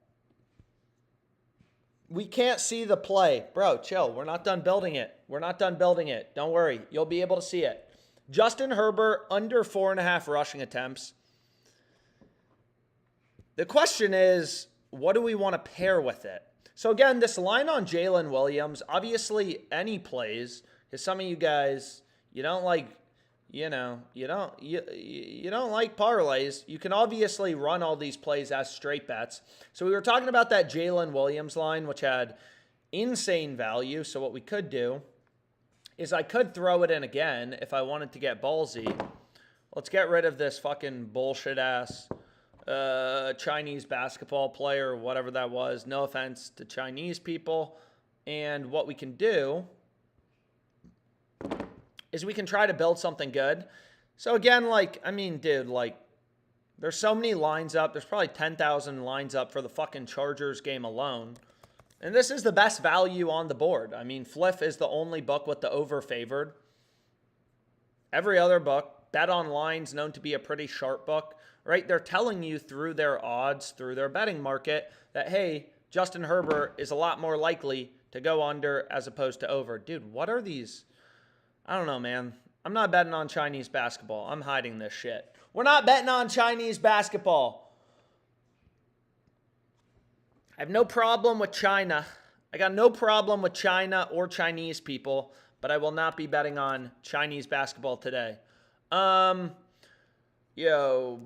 Speaker 1: We can't see the play. Bro, chill. We're not done building it. Don't worry. You'll be able to see it. Justin Herbert, under 4.5 rushing attempts. The question is, what do we want to pair with it? So again, this line on Jalen Williams, obviously any plays, because some of you guys, you don't like parlays. You can obviously run all these plays as straight bets. So we were talking about that Jalen Williams line, which had insane value. So what we could do is I could throw it in again if I wanted to get ballsy. Let's get rid of this fucking bullshit ass Chinese basketball player or whatever that was. No offense to Chinese people. And what we can do is we can try to build something good. So again, there's so many lines up. There's probably 10,000 lines up for the fucking Chargers game alone. And this is the best value on the board. I mean, Fliff is the only book with the over favored. Every other book, Bet Online's known to be a pretty sharp book, right? They're telling you through their odds, through their betting market, that, hey, Justin Herbert is a lot more likely to go under as opposed to over. Dude, what are these? I don't know, man. I'm not betting on Chinese basketball. I'm hiding this shit. We're not betting on Chinese basketball. I have no problem with China. I got no problem with China or Chinese people, but I will not be betting on Chinese basketball today. But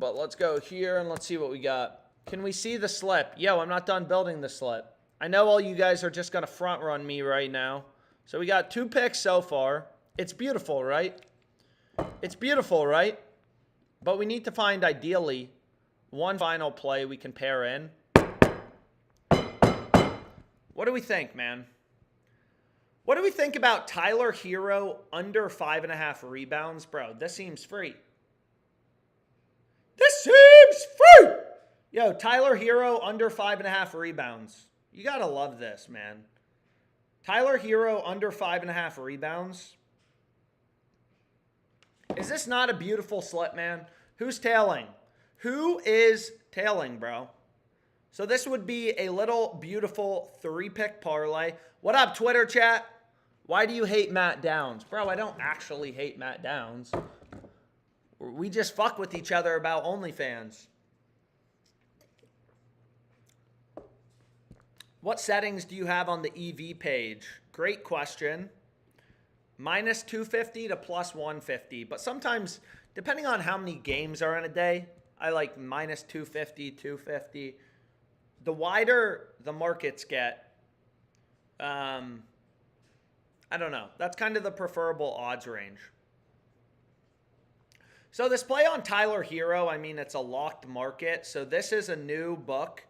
Speaker 1: let's go here and let's see what we got. Can we see the slip? Yo, I'm not done building the slip. I know all you guys are just going to front run me right now. So we got 2 picks so far. It's beautiful, right? It's beautiful, right? But we need to find, ideally, one final play we can pair in. What do we think, man? What do we think about Tyler Hero under 5.5 rebounds? Bro, this seems free. This seems free! Yo, Tyler Hero under 5.5 rebounds. You gotta love this, man. Tyler Hero under 5.5 rebounds. Is this not a beautiful slip, man? Who's tailing? Who is tailing, bro? So this would be a little beautiful 3-pick parlay. What up, Twitter chat? Why do you hate Matt Downs? Bro, I don't actually hate Matt Downs. We just fuck with each other about OnlyFans. What settings do you have on the EV page? Great question. Minus 250 to plus 150. But sometimes, depending on how many games are in a day, I like minus 250, 250. The wider the markets get, I don't know. That's kind of the preferable odds range. So this play on Tyler Hero, I mean, it's a locked market. So this is a new book,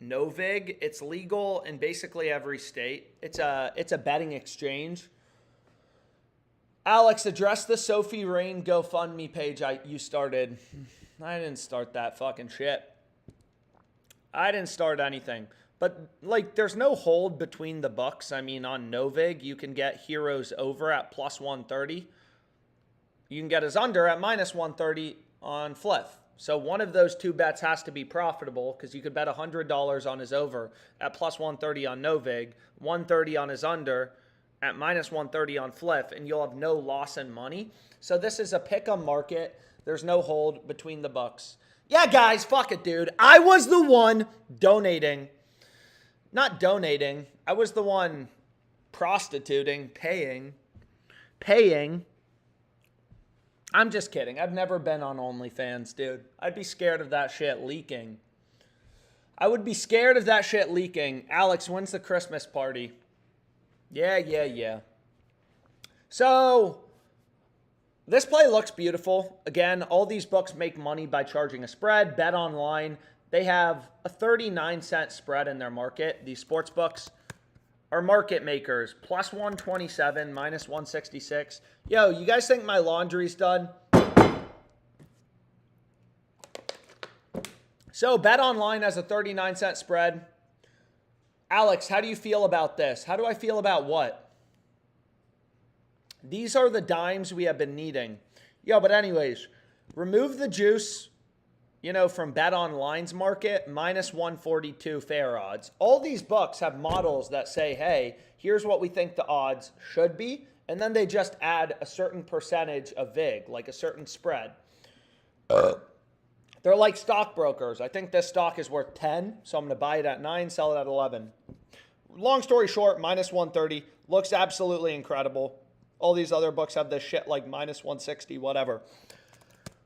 Speaker 1: Novig. It's legal in basically every state. It's a betting exchange. Alex, address the Sophie Rain GoFundMe page you started. I didn't start that fucking shit. I didn't start anything. But, like, there's no hold between the bucks. I mean, on Novig, you can get Heroes over at plus 130. You can get his under at minus 130 on Fliff. So one of those 2 bets has to be profitable because you could bet $100 on his over at plus 130 on Novig, 130 on his under at minus 130 on Fliff, and you'll have no loss in money. So this is a pick-em market. There's no hold between the bucks. Yeah, guys, fuck it, dude. I was the one donating. Not donating. I was the one prostituting, paying. I'm just kidding. I've never been on OnlyFans, dude. I'd be scared of that shit leaking. I would be scared of that shit leaking. Alex, when's the Christmas party? Yeah. So, this play looks beautiful. Again, all these books make money by charging a spread. Bet Online, they have a 39-cent spread in their market. These sports books are market makers. Plus 127, minus 166. Yo, you guys think my laundry's done? So, Bet Online has a 39-cent spread. Alex, how do you feel about this? How do I feel about what? These are the dimes we have been needing. Yo, but anyways, remove the juice, from Bet Online's market, minus 142 fair odds. All these books have models that say, hey, here's what we think the odds should be, and then they just add a certain percentage of VIG, like a certain spread. They're like stockbrokers. I think this stock is worth 10, so I'm going to buy it at 9, sell it at 11. Long story short, minus 130. Looks absolutely incredible. All these other books have this shit like minus 160, whatever.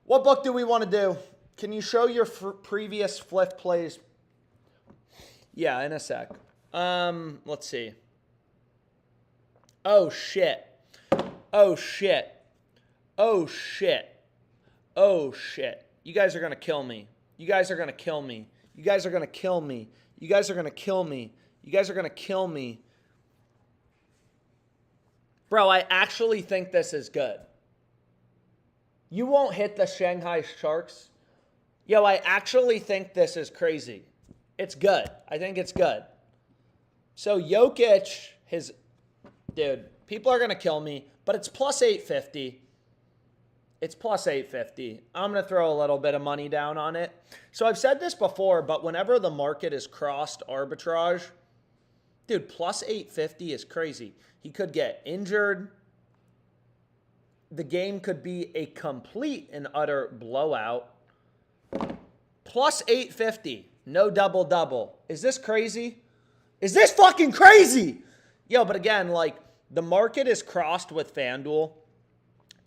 Speaker 1: What book do we want to do? Can you show your previous Fliff plays? Yeah, in a sec. Let's see. Oh, shit. You guys are going to kill me. You guys are going to kill me. Bro, I actually think this is good. You won't hit the Shanghai Sharks. Yo, I actually think this is crazy. It's good. I think it's good. So Jokic, dude, people are going to kill me, but it's plus 850. It's plus 850. I'm going to throw a little bit of money down on it. So I've said this before, but whenever the market is crossed arbitrage, dude, plus 850 is crazy. He could get injured. The game could be a complete and utter blowout. Plus 850. No double-double. Is this crazy? Is this fucking crazy? Yo, but again, like, the market is crossed with FanDuel.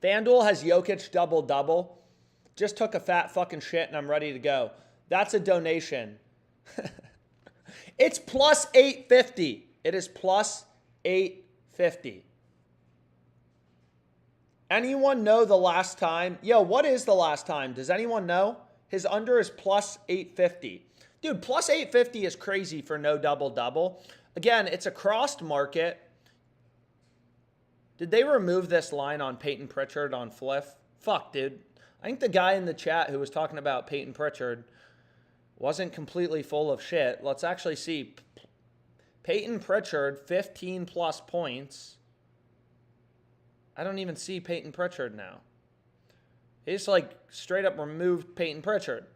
Speaker 1: FanDuel has Jokic double-double. Just took a fat fucking shit and I'm ready to go. That's a donation. It's plus 850. It is plus 850. Anyone know the last time? Yo, what is the last time? Does anyone know? His under is plus 850. Dude, plus 850 is crazy for no double-double. Again, it's a crossed market. Did they remove this line on Peyton Pritchard on Fliff? Fuck, dude. I think the guy in the chat who was talking about Peyton Pritchard wasn't completely full of shit. Let's actually see. Peyton Pritchard, 15 plus points. I don't even see Peyton Pritchard now. He just like straight up removed Peyton Pritchard.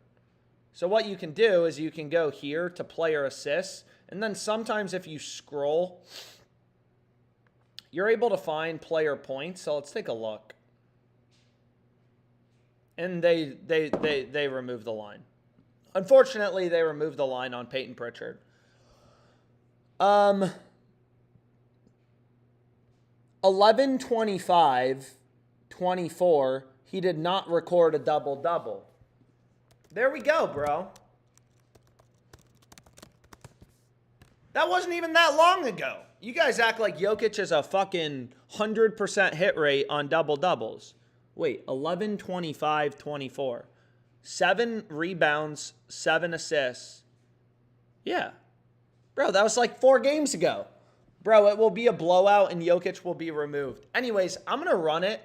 Speaker 1: So what you can do is you can go here to player assists. And then sometimes if you scroll, you're able to find player points. So let's take a look. And they removed the line. Unfortunately, they removed the line on Peyton Pritchard. 11-25-24. He did not record a double-double. There we go, bro. That wasn't even that long ago. You guys act like Jokic is a fucking 100% hit rate on double-doubles. Wait, 11-25-24. 7 rebounds, 7 assists. Yeah. Bro, that was like 4 games ago. Bro, it will be a blowout and Jokic will be removed. Anyways, I'm going to run it.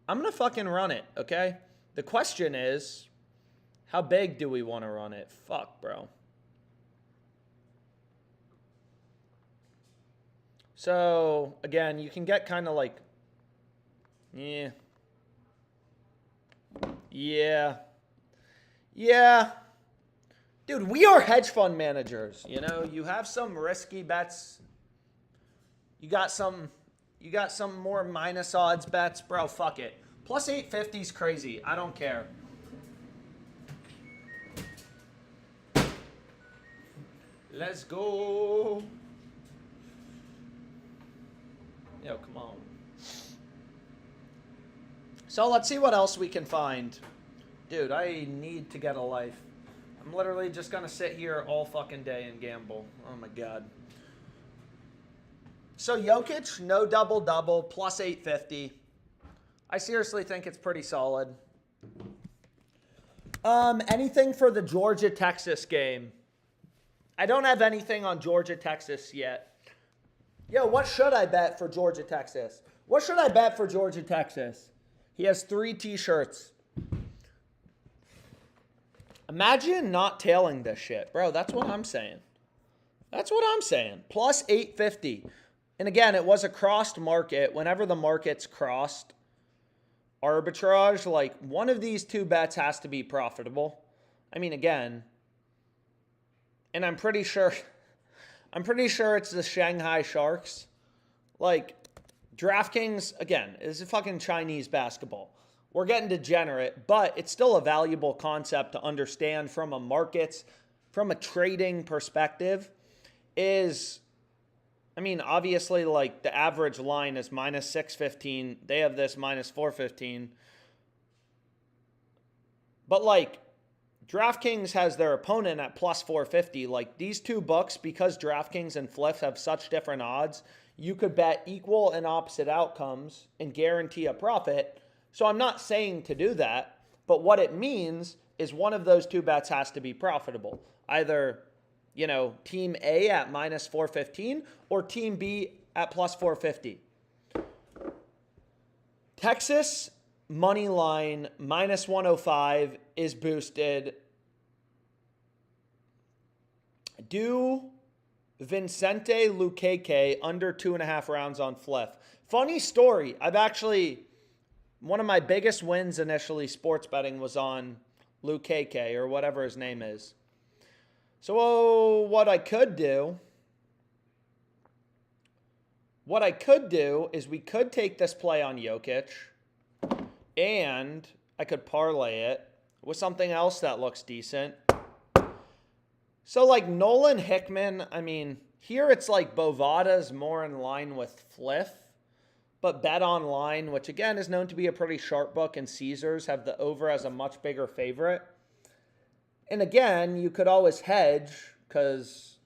Speaker 1: I'm going to fucking run it, okay? The question is, how big do we want to run it? Fuck, bro. So, again, you can get kind of like, yeah. Dude, we are hedge fund managers. You know, you have some risky bets. You got some more minus odds bets. Bro, fuck it. Plus 850 is crazy. I don't care. Let's go. Yo, come on. So let's see what else we can find. Dude, I need to get a life. I'm literally just going to sit here all fucking day and gamble. Oh, my God. So Jokic, no double-double, plus 850. I seriously think it's pretty solid. Anything for the Georgia-Texas game? I don't have anything on Georgia-Texas yet. Yo, what should I bet for Georgia-Texas? What should I bet for Georgia-Texas? He has 3 T-shirts. Imagine not tailing this shit. Bro, that's what I'm saying. That's what I'm saying. Plus 850. And again, it was a crossed market. Whenever the market's crossed arbitrage, like one of these 2 bets has to be profitable. I mean, again, and I'm pretty sure it's the Shanghai Sharks. Like, DraftKings, again, is a fucking Chinese basketball. We're getting degenerate, but it's still a valuable concept to understand from a markets, from a trading perspective. Obviously, like, the average line is minus 615. They have this minus 415. But, like, DraftKings has their opponent at plus 450. Like, these 2 books, because DraftKings and Fliff have such different odds, you could bet equal and opposite outcomes and guarantee a profit. So I'm not saying to do that, but what it means is one of those 2 bets has to be profitable. Either, you know, Team A at minus 415 or Team B at plus 450. Texas money line minus 105 is boosted. Do Vincente Luqueque under 2.5 rounds on Fliff. Funny story. One of my biggest wins initially sports betting was on Luqueque or whatever his name is. So what I could do is we could take this play on Jokic and I could parlay it with something else that looks decent. So like Nolan Hickman, I mean, here it's like Bovada's more in line with Fliff, but Bet Online, which again is known to be a pretty sharp book, and Caesars have the over as a much bigger favorite. And again, you could always hedge because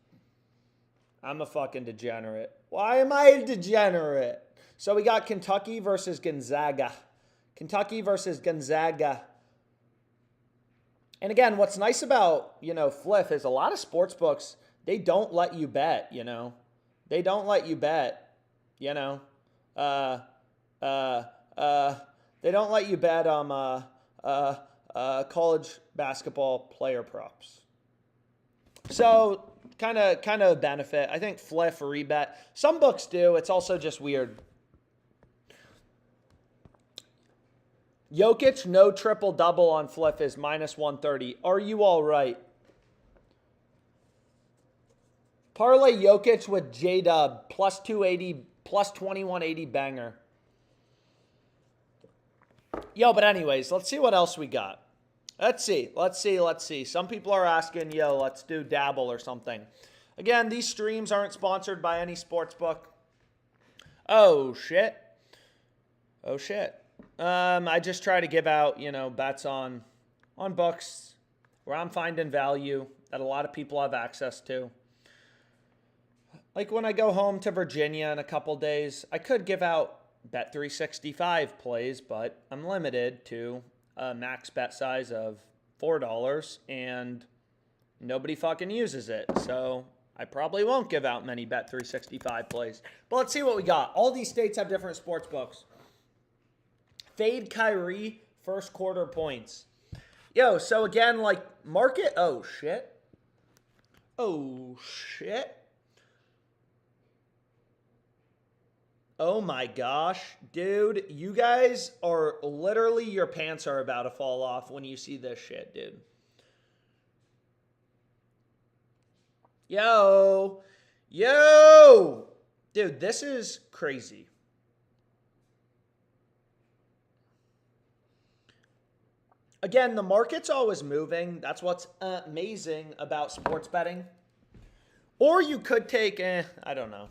Speaker 1: I'm a fucking degenerate. Why am I a degenerate? So we got Kentucky versus Gonzaga. Kentucky versus Gonzaga. And again, what's nice about, Fliff is a lot of sports books, they don't let you bet, They don't let you bet, They don't let you bet college basketball player props. So kind of a benefit. I think Fliff rebet. Some books do. It's also just weird. Jokic, no triple-double on Fliff is minus 130. Are you all right? Parlay Jokic with J-Dub, plus 280, plus 2180 banger. Yo, but anyways, let's see what else we got. Let's see. Some people are asking, let's do Dabble or something. Again, these streams aren't sponsored by any sports book. Oh, shit. I just try to give out, bets on books where I'm finding value that a lot of people have access to. Like when I go home to Virginia in a couple days, I could give out Bet365 plays, but I'm limited to a max bet size of $4 and nobody fucking uses it. So I probably won't give out many Bet365 plays. But let's see what we got. All these states have different sports books. Fade Kyrie, first quarter points. So again, like market. Oh, shit. Oh, my gosh. Dude, you guys are literally, your pants are about to fall off when you see this shit, dude. Yo. Dude, this is crazy. Again, the market's always moving. That's what's amazing about sports betting. Or you could take, I don't know,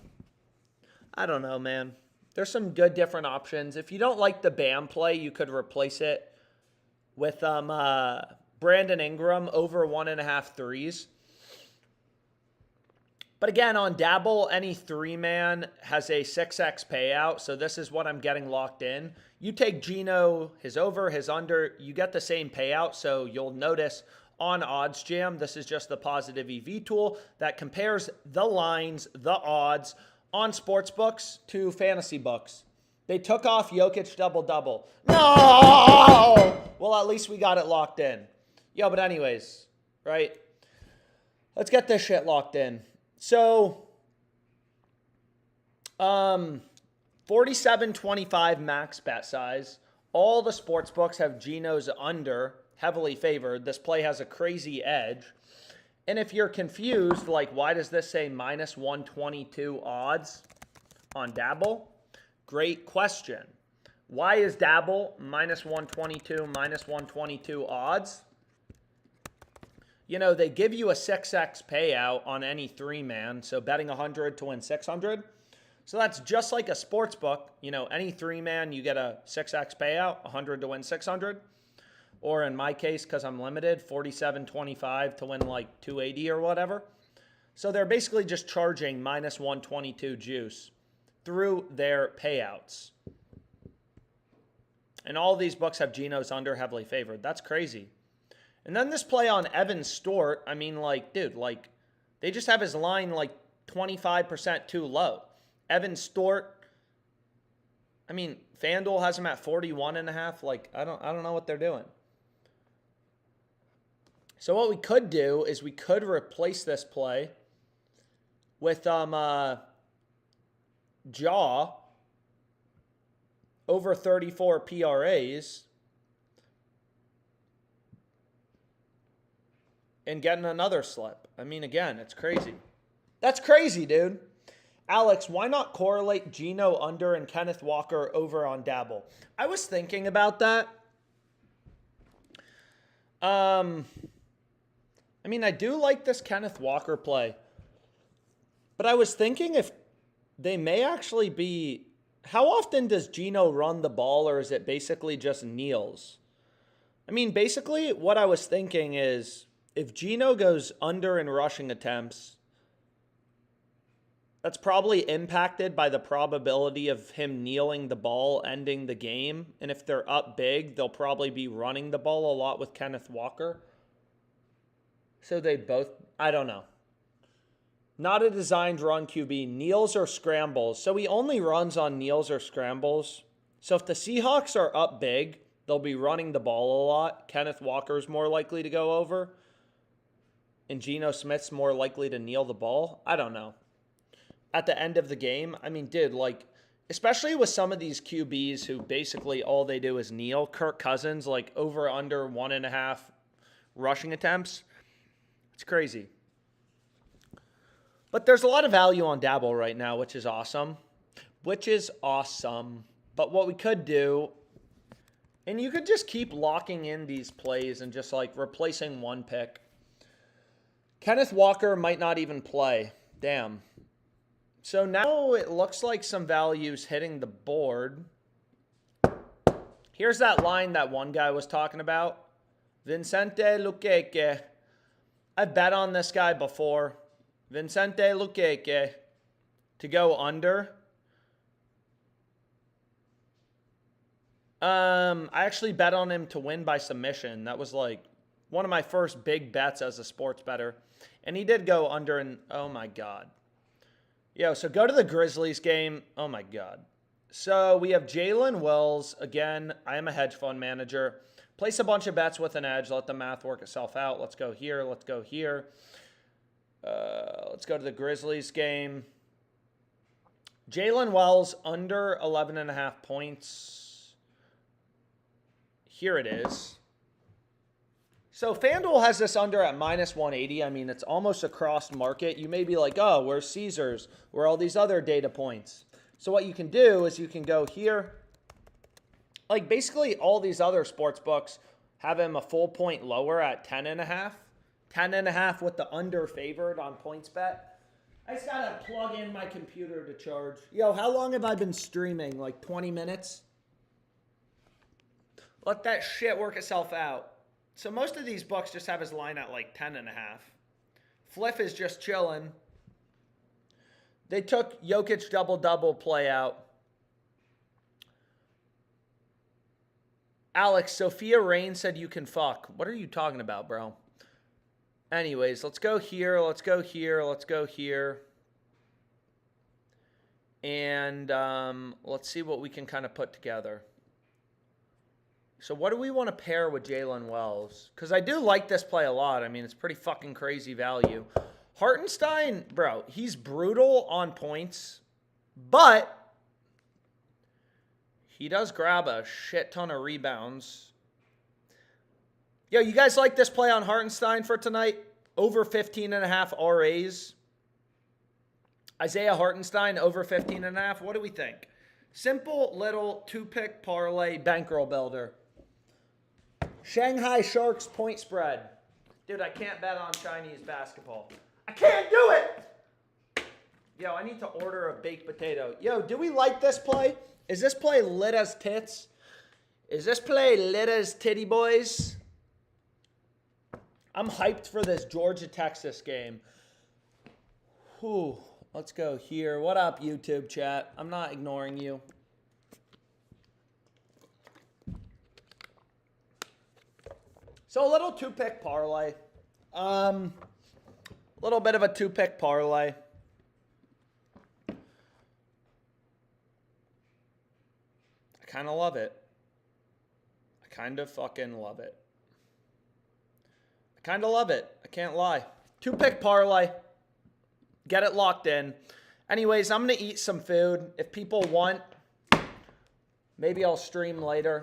Speaker 1: man. There's some good different options. If you don't like the Bam play, you could replace it with Brandon Ingram over 1.5 threes. But again, on Dabble, any 3-man has a 6x payout. So this is what I'm getting locked in. You take Geno, his over, his under, you get the same payout. So you'll notice on OddsJam, this is just the positive EV tool that compares the lines, the odds on sports books to fantasy books. They took off Jokic double-double. No! Well, at least we got it locked in. But anyways, right? Let's get this shit locked in. So, 47.25 max bet size. All the sports books have Geno's under, heavily favored. This play has a crazy edge. And if you're confused, like, why does this say minus 122 odds on Dabble? Great question. Why is Dabble minus 122 odds? They give you a 6x payout on any 3-man, so betting 100 to win 600. So that's just like a sports book. Any 3-man, you get a 6x payout, 100 to win 600. Or in my case, because I'm limited, 47.25 to win like 280 or whatever. So they're basically just charging minus 122 juice through their payouts. And all these books have Geno's under heavily favored. That's crazy. And then this play on Evan Stort, I mean, like, dude, like, they just have his line like 25% too low. Evan Stort, I mean, FanDuel has him at 41.5. Like, I don't know what they're doing. So what we could do is we could replace this play with Jaw over 34 PRAs and getting another slip. I mean, again, it's crazy. That's crazy, dude. Alex, why not correlate Geno under and Kenneth Walker over on Dabble? I was thinking about that. I mean, I do like this Kenneth Walker play. But I was thinking if they may actually be... How often does Geno run the ball, or is it basically just kneels? I mean, basically, what I was thinking is if Geno goes under in rushing attempts, that's probably impacted by the probability of him kneeling the ball, ending the game. And if they're up big, they'll probably be running the ball a lot with Kenneth Walker. So they both, I don't know. Not a designed run QB, kneels or scrambles. So he only runs on kneels or scrambles. So if the Seahawks are up big, they'll be running the ball a lot. Kenneth Walker's more likely to go over. And Geno Smith's more likely to kneel the ball. I don't know. At the end of the game, I mean, dude, like, especially with some of these QBs who basically all they do is kneel. Kirk Cousins, like, over under 1.5 rushing attempts. It's crazy. But there's a lot of value on Dabble right now, which is awesome. But what we could do, and you could just keep locking in these plays and just, like, replacing one pick. Kenneth Walker might not even play. Damn. So now it looks like some value's hitting the board. Here's that line that one guy was talking about. Vincente Luqueque. I've bet on this guy before. Vincente Luqueque to go under. I actually bet on him to win by submission. That was like one of my first big bets as a sports bettor. And he did go under, and oh my God. Yo, so go to the Grizzlies game. Oh my God. So we have Jalen Wells. Again, I am a hedge fund manager. Place a bunch of bets with an edge. Let the math work itself out. Let's go here. Let's go here. Let's go to the Grizzlies game. Jalen Wells under 11.5 points. Here it is. So FanDuel has this under at minus 180. I mean, it's almost across market. You may be like, oh, where's Caesars? Where are all these other data points? So what you can do is you can go here. Like basically all these other sports books have him a full point lower at 10.5. 10.5 with the under favored on PointsBet. I just gotta plug in my computer to charge. Yo, how long have I been streaming? Like 20 minutes? Let that shit work itself out. So most of these books just have his line at like 10.5. Fliff is just chilling. They took Jokic double-double play out. Alex, Sophia Rain said you can fuck. What are you talking about, bro? Anyways, let's go here. Let's go here. Let's go here. And let's see what we can kind of put together. So what do we want to pair with Jalen Wells? Because I do like this play a lot. I mean, it's pretty fucking crazy value. Hartenstein, bro, he's brutal on points. But he does grab a shit ton of rebounds. Yo, you guys like this play on Hartenstein for tonight? Over 15.5 RAs. Isaiah Hartenstein over 15.5. What do we think? Simple little two-pick parlay bankroll builder. Shanghai Sharks point spread. Dude, I can't bet on Chinese basketball. I can't do it! Yo, I need to order a baked potato. Yo, do we like this play? Is this play lit as tits? Is this play lit as titty boys? I'm hyped for this Georgia-Texas game. Whew. Let's go here. What up, YouTube chat? I'm not ignoring you. So a little two-pick parlay. Little bit of a two-pick parlay. I kind of love it. I kind of fucking love it. I kind of love it. I can't lie. Two-pick parlay. Get it locked in. Anyways, I'm going to eat some food. If people want, maybe I'll stream later.